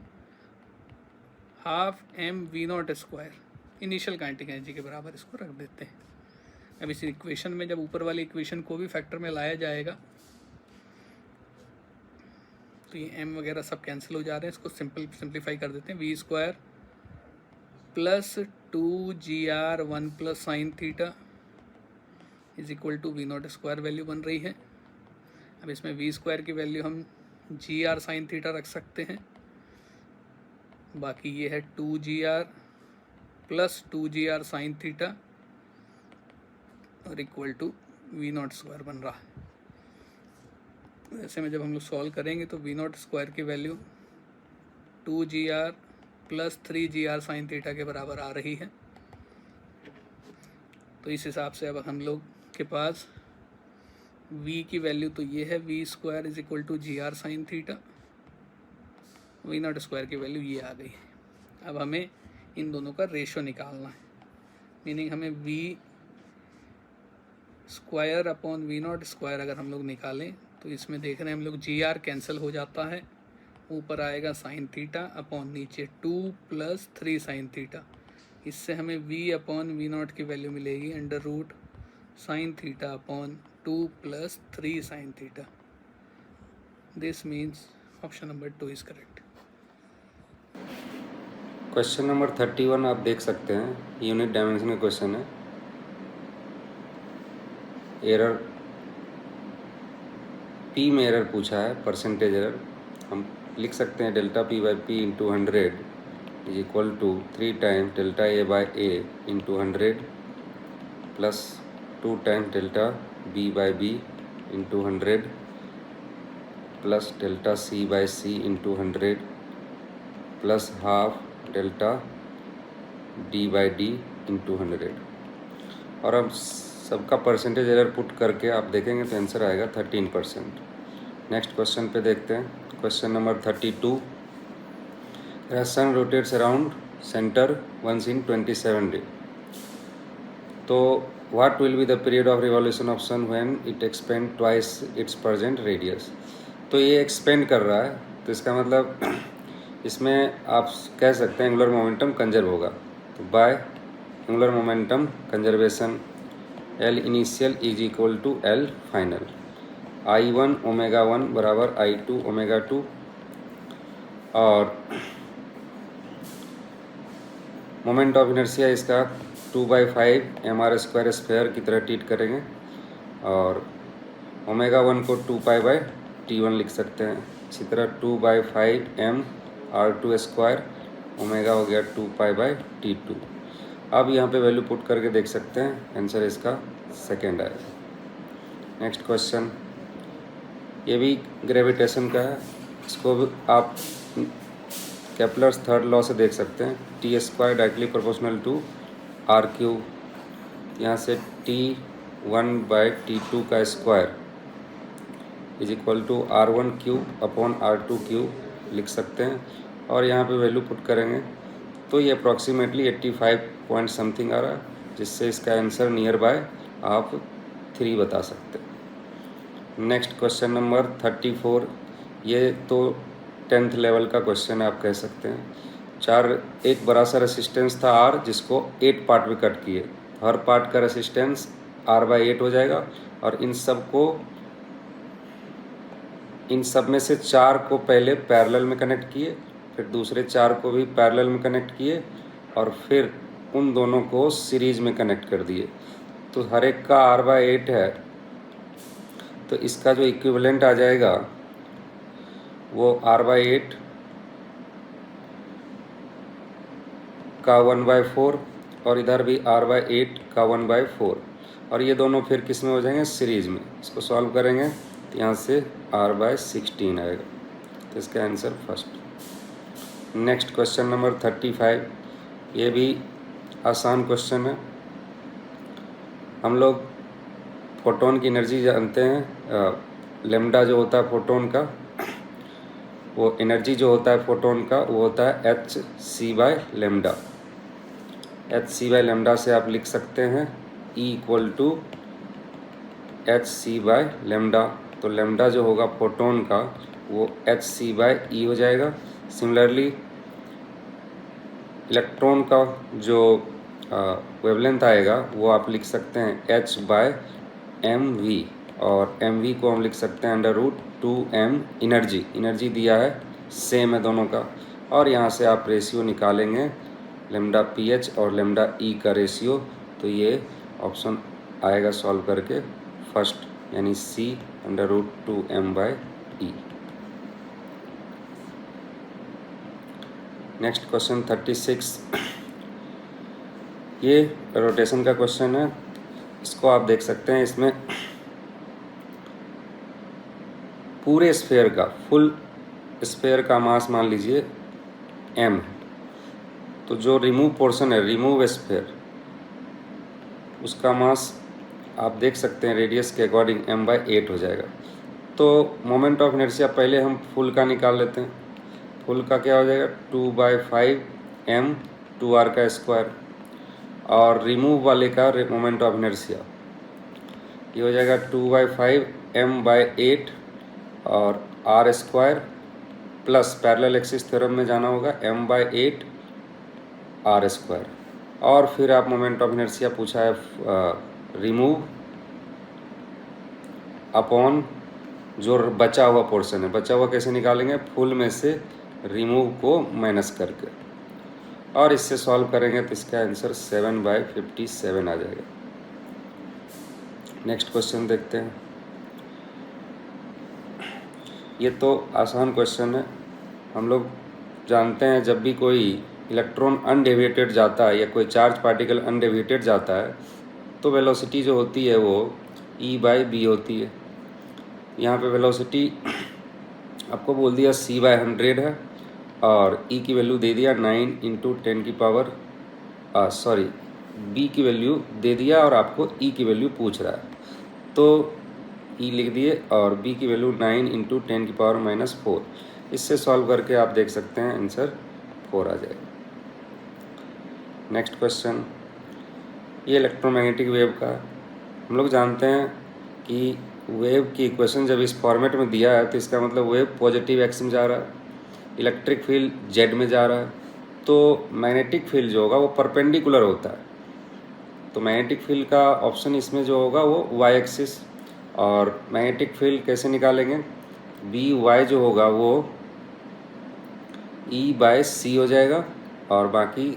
half mv0², initial kinetic energy के बराबर इसको रख देते हैं। अब इस इक्वेशन में जब ऊपर वाली इक्वेशन को भी फैक्टर में लाया जाएगा तो ये m वगैरह सब कैंसिल हो जा रहे हैं। इसको सिंप्लीफाई कर देते हैं। v² plus 2gr 1 plus sine theta is equal to v0² value बन रही है। अब इसमें v² की वैल्यू हम gr साइन थीटा रख सकते हैं, बाकी ये है 2gr plus 2gr sine theta और इक्वल टू v0² बन रहा है। ऐसे में जब हम लोग सॉल्व करेंगे तो v0² की value 2gr plus 3gr sine theta के बराबर आ रही है। तो इस हिसाब से अब हम लोग के पास v की वैल्यू तो ये है v² is equal to gr sine theta, v0² की वैल्यू ये आ गई। अब हमें इन दोनों का रेशो निकालना है, मीनिंग हमें v² अपॉन v0² अगर हम लोग निकालें तो इसमें देख रहे हैं हम लोग gr कैंसिल हो जाता है, ऊपर आएगा साइन थीटा अपॉन नीचे 2 प्लस 3 साइन थीटा। इससे हमें v अपॉन v0 की वैल्यू मिलेगी under root sine theta upon 2 plus 3 sine theta. This means option number 2 is correct. Question number 31 आप देख सकते हैं, यूनिट डायमेंशन का क्वेश्चन है। एरर पी में एरर पूछा है, परसेंटेज एरर। हम लिख सकते हैं delta P by P into 100 is equal to 3 time delta A by A into 100 plus 2 time delta B by B into 100 plus delta C by C into 100 plus half delta D by D into 100। और अब सबका percentage error put करके आप देखेंगे तो answer आएगा 13%। Next question पे देखते हैं। Question number 32, sun rotates around centre once in 27 day. तो what will be the period of revolution of sun when it expand twice its present radius. तो ये एक्सपेंड कर रहा है, तो इसका मतलब इसमें आप कह सकते हैं एंगुलर मोमेंटम कंजर्व होगा। तो by angular momentum conservation L initial is equal to L final, I1 omega 1 बराबर I2 ओमेगा 2, और मोमेंट ऑफ इनर्शिया इसका 2/5 mr² स्क्वायर की तरह ट्रीट करेंगे, और ओमेगा 1 को 2π/T1 लिख सकते हैं। इसी तरह 2/5 mr² स्क्वायर, ओमेगा हो गया 2π/T2। अब यहाँ पे वैल्यू पुट करके देख सकते हैं, आंसर इसका सेकेंड आएगा। नेक्स्ट क्वेश्चन, ये भी ग्रेविटेशन का है, इसको भी आप केपलर्स थर्ड लॉ से देख सकते हैं। T² directly proportional to r³, यहाँ से T1/T2 का square is equal to r1³ upon r2³ लिख सकते हैं, और यहाँ पे वैल्यू पुट करेंगे तो ये अप्रॉक्सीमेटली 85 पॉइंट समथिंग आ रहा है, जिससे इसका आंसर नियर बाय आप 3 बता सकते हैं। नेक्स्ट क्वेश्चन नंबर 34, ये तो 10th लेवल का क्वेश्चन आप कह सकते हैं। एक बड़ा सा रेसिस्टेंस था R, जिसको 8 पार्ट में कट किए, हर पार्ट का रेसिस्टेंस R/8 हो जाएगा, और इन सब में से 4 को पहले पैरेलल में कनेक्ट किए, फिर दूसरे 4 को भी पैरेलल में कनेक्ट किए, और फिर उन दोनों को सीरीज में कनेक्ट कर दिए। तो हर एक का R/8 है, तो इसका जो इक्विवेलेंट आ जाएगा वो R/8 का 1/4, और इधर भी R/8 का 1/4, और ये दोनों फिर किस में हो जाएंगे, सीरीज में। इसको सॉल्व करेंगे तो यहाँ से R/16 आएगा, तो इसका answer first. Next question number 35, ये भी आसान क्वेश्चन है। हम लोग फोटोन की एनर्जी जानते हैं, लेमडा जो होता है फोटोन का, वो एनर्जी जो होता है फोटोन का वो होता है hc/λ। hc/λ से आप लिख सकते हैं E = hc/λ, तो लैम्डा जो होगा फोटोन का वो hc/E हो जाएगा। सिमिलरली इलेक्ट्रॉन का जो वेवलेंथ आएगा वो आप लिख सकते हैं h/mv, और mv को हम लिख सकते हैं √2m। एनर्जी दिया है, सेम है दोनों का, और यहाँ से आप रेशियो निकालेंगे लैम्डा pH और लैम्डा E का रेशियो, तो ये ऑप्शन आएगा सॉल्व करके फर्स्ट, यानी C √2m/E। नेक्स्ट क्वेश्चन 36, ये रोटेशन का क्वेश्चन है। इसको आप देख सकते हैं, इसमें पूरे स्फेयर का, फुल स्फेयर का मास मान लीजिए m, तो जो रिमूव पोर्शन है, रिमूव स्फेयर, उसका मास आप देख सकते हैं रेडियस के अकॉर्डिंग m/8 हो जाएगा। तो मोमेंट ऑफ इनर्शिया पहले हम फुल का निकाल लेते हैं। फुल का क्या हो जाएगा, 2/5 m 2r का स्क्वायर, और रिमूव वाले का मोमेंट ऑफ इनर्शिया ये हो जाएगा 2/5 m/8 और r square plus parallel axis theorem में जाना होगा m/8 r स्क्वायर, और फिर आप मोमेंट ऑफ इनर्शिया पूछा है रिमूव अपॉन जो बचा हुआ पोर्शन है। बचा हुआ कैसे निकालेंगे, फुल में से रिमूव को माइनस करके, और इससे सॉल्व करेंगे तो इसका आंसर 7/57 आ जाएगा। नेक्स्ट क्वेश्चन देखते हैं। ये तो आसान क्वेश्चन है। हम लोग जानते हैं जब भी कोई इलेक्ट्रॉन अनडेविएटेड जाता है या कोई चार्ज पार्टिकल अनडेविएटेड जाता है तो वेलोसिटी जो होती है वो E/b होती है। यहाँ पे वेलोसिटी आपको बोल दिया c/100 है, और E की वैल्यू दे दिया 9 × 10 की पावर B की वैल्यू दे दिया, और आपको E की वैल्यू पूछ रहा है, तो E लिख दिए, और B की वैल्यू 9 × 10 की पावर -4। इससे सॉल्व करके आप देख सकते हैं आंसर 4 आ जाएगा। नेक्स्ट क्वेश्चन, ये इलेक्ट्रोमैग्नेटिक वेव का है। हम लोग जानते हैं कि वेव की इक्वेशन जब इस फॉर्मेट में दिया है तो इसका मतलब वेव पॉजिटिव एक्स में जा रहा है, इलेक्ट्रिक फील्ड जेड में जा रहा है, तो मैग्नेटिक फील्ड जो होगा वो परपेंडिकुलर होता है। तो मैग्नेटिक फील्ड का ऑप्शन इसमें जो होगा वो वाई एक्सिस। और मैग्नेटिक फील्ड कैसे निकालेंगे, बी वाई जो होगा वो ई बाय सी हो जाएगा, और बाकी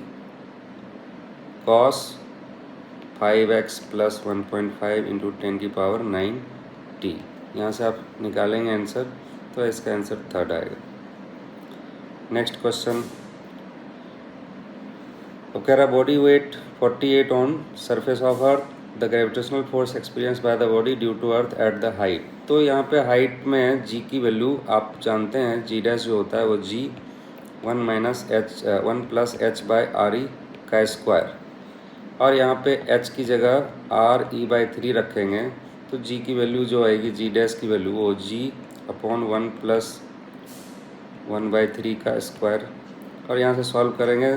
कॉस 5x प्लस 1.5 इंटू 10⁹ यहाँ से आप निकालेंगे आंसर, तो इसका आंसर थर्ड आएगा। नेक्स्ट क्वेश्चन, अब कह रहा है body weight 48 on surface of earth, the gravitational force experience by the body due to earth at the height. तो यहाँ पे हाइट में जी की वैल्यू आप जानते हैं, जी डैश जो होता है वो G 1 plus H by R E का स्क्वायर, और यहाँ पे एच की जगह आर ई बाई 3 रखेंगे, तो जी की वैल्यू जो आएगी, जी डैश की वैल्यू वो जी अपॉन 1 प्लस 1/3 का स्क्वायर, और यहाँ से सॉल्व करेंगे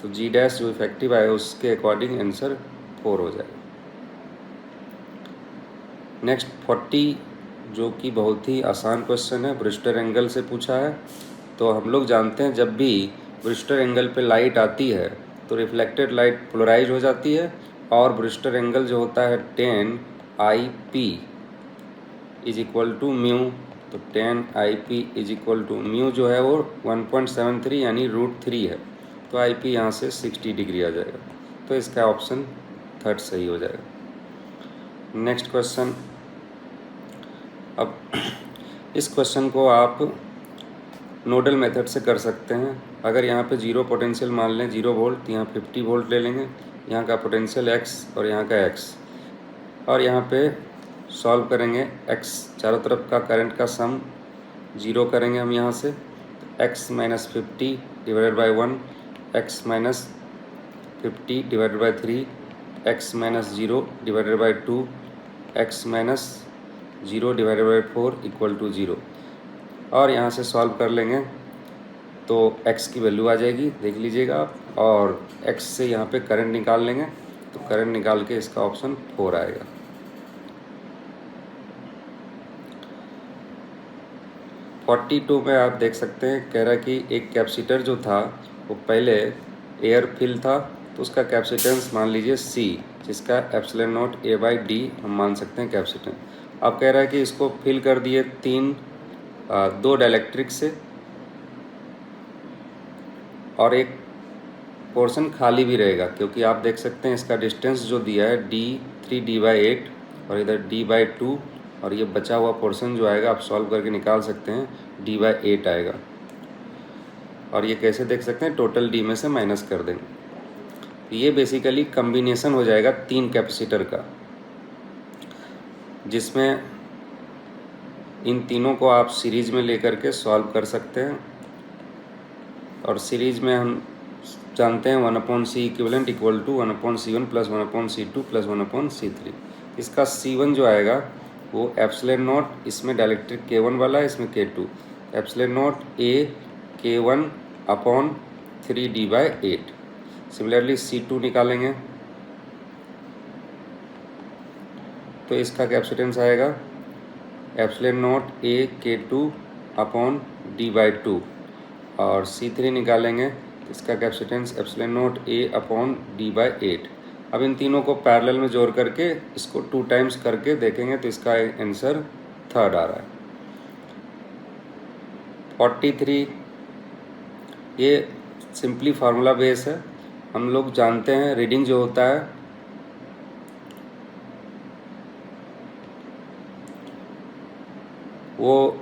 तो जी डैश जो इफेक्टिव आए उसके अकॉर्डिंग आंसर 4 हो जाएगा। नेक्स्ट 40 जो कि बहुत ही आसान क्वेश्चन है, ब्रिस्टर एंगल से पूछा है। तो हम लोग जानते हैं जब भी ब्रिस्टर एंगल पे लाइट आती है तो रिफ्लेक्टेड लाइट पोलराइज हो जाती है, और ब्रिस्टर एंगल जो होता है 10 IP is equal to mu, तो 10 IP is equal to mu जो है वो 1.73 यानी √3 है, तो IP यहाँ से 60 डिग्री आ जाएगा, तो इसका ऑप्शन थर्ड सही हो जाएगा। नेक्स्ट क्वेश्चन, अब इस क्वेश्चन को आप नोडल मेथड से कर सकते हैं। अगर यहाँ पे जीरो पोटेंशियल मान लें 0 वोल्ट, यहाँ 50 वोल्ट ले लेंगे, यहाँ का पोटेंशियल x और यहाँ का x, और यहाँ पे सॉल्व करेंगे x चारों तरफ का करंट का सम 0 करेंगे हम यहाँ से, x minus 50 divided by 1, x minus 50 divided by 3, x minus 0 divided by 2, x minus 0 divided by 4 equal to 0, और यहाँ से सॉल्व कर लेंगे तो x की वैल्यू आ जाएगी, देख लीजिएगा आप, और x से यहाँ पे करंट निकाल लेंगे, तो करंट निकाल के इसका ऑप्शन 4 आएगा। फोर्टी 42 में आप देख सकते हैं, कह रहा है कि एक कैपेसिटर जो था वो पहले एयर फिल था, तो उसका कैपेसिटेंस मान लीजिए C, जिसका एप्सिलॉन नॉट A/D हम मान सकते हैं कैपेसिटेंस। अब कह रहा है कि इसको फिल कर दिए 2 डाइलेक्ट्रिक से, और एक पोर्शन खाली भी रहेगा, क्योंकि आप देख सकते हैं इसका डिस्टेंस जो दिया है D3D/8 और इधर D/2, और ये बचा हुआ पोर्शन जो आएगा आप सॉल्व करके निकाल सकते हैं D/8 आएगा, और ये कैसे देख सकते हैं, टोटल D में से माइनस कर देंगे, तो ये बेसिकली कम्बिनेशन हो जाएगा 3 कैपेसिटर का, जिसमें इन तीनों को आप सीरीज में लेकर के सॉल्व कर सकते हैं। और सीरीज में हम जानते हैं 1/C equivalent equal to 1/C1 plus 1/C2 plus 1/C3। इसका C1 जो आएगा वो एप्सिलॉन नॉट, इसमें डाइलेक्ट्रिक K1 वाला है, इसमें K2, epsilon not A K1 upon 3D/8। Similarly C2 निकालेंगे तो इसका कैपेसिटेंस आएगा epsilon not A K2 upon D/2, और C3 निकालेंगे तो इसका capacitance epsilon not A upon D/8। अब इन तीनों को पैरेलल में जोड़ करके इसको 2 टाइम्स करके देखेंगे तो इसका आंसर थर्ड आ रहा है। 43 ये सिंपली फार्मूला बेस है, हम लोग जानते हैं रीडिंग जो होता है वो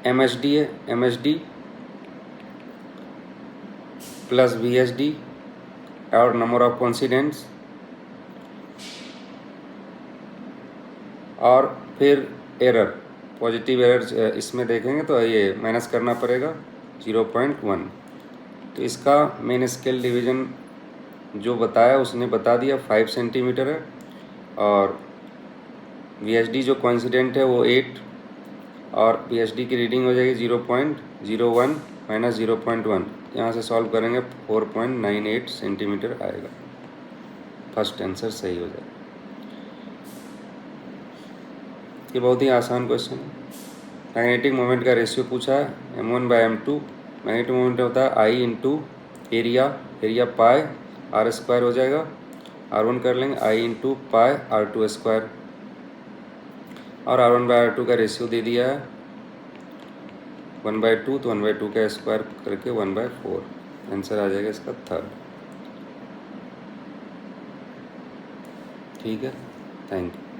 MHD है, MHD प्लस VHD और नंबर ऑफ कोइंसिडेंट्स, और फिर एरर, पॉजिटिव एरर इसमें देखेंगे तो ये माइनस करना पड़ेगा 0.1। तो इसका मेन स्केल डिवीज़न जो बताया उसने बता दिया 5 सेंटीमीटर है, और VHD जो कोइंसिडेंट है वो 8, और VHD की रीडिंग हो जाएगी 0.01 माइनस 0.1, यहाँ से सॉल्व करेंगे 4.98 सेंटीमीटर आएगा, फर्स्ट आंसर सही हो जाएगा। ये बहुत ही आसान क्वेश्चन है। मैग्नेटिक मोमेंट का रेशियो पूछा है, m1/m2, मैग्नेटिक मोमेंट होता है I into area, area pi R² हो जाएगा, R1 कर लेंगे I into pi R2 square, और R1 बाई R2 का रेशियो दे दिया है 1/2, तो 1/2 का स्क्वायर करके 1/4, आंसर आ जाएगा इसका थर्ड। ठीक है, थैंक यू।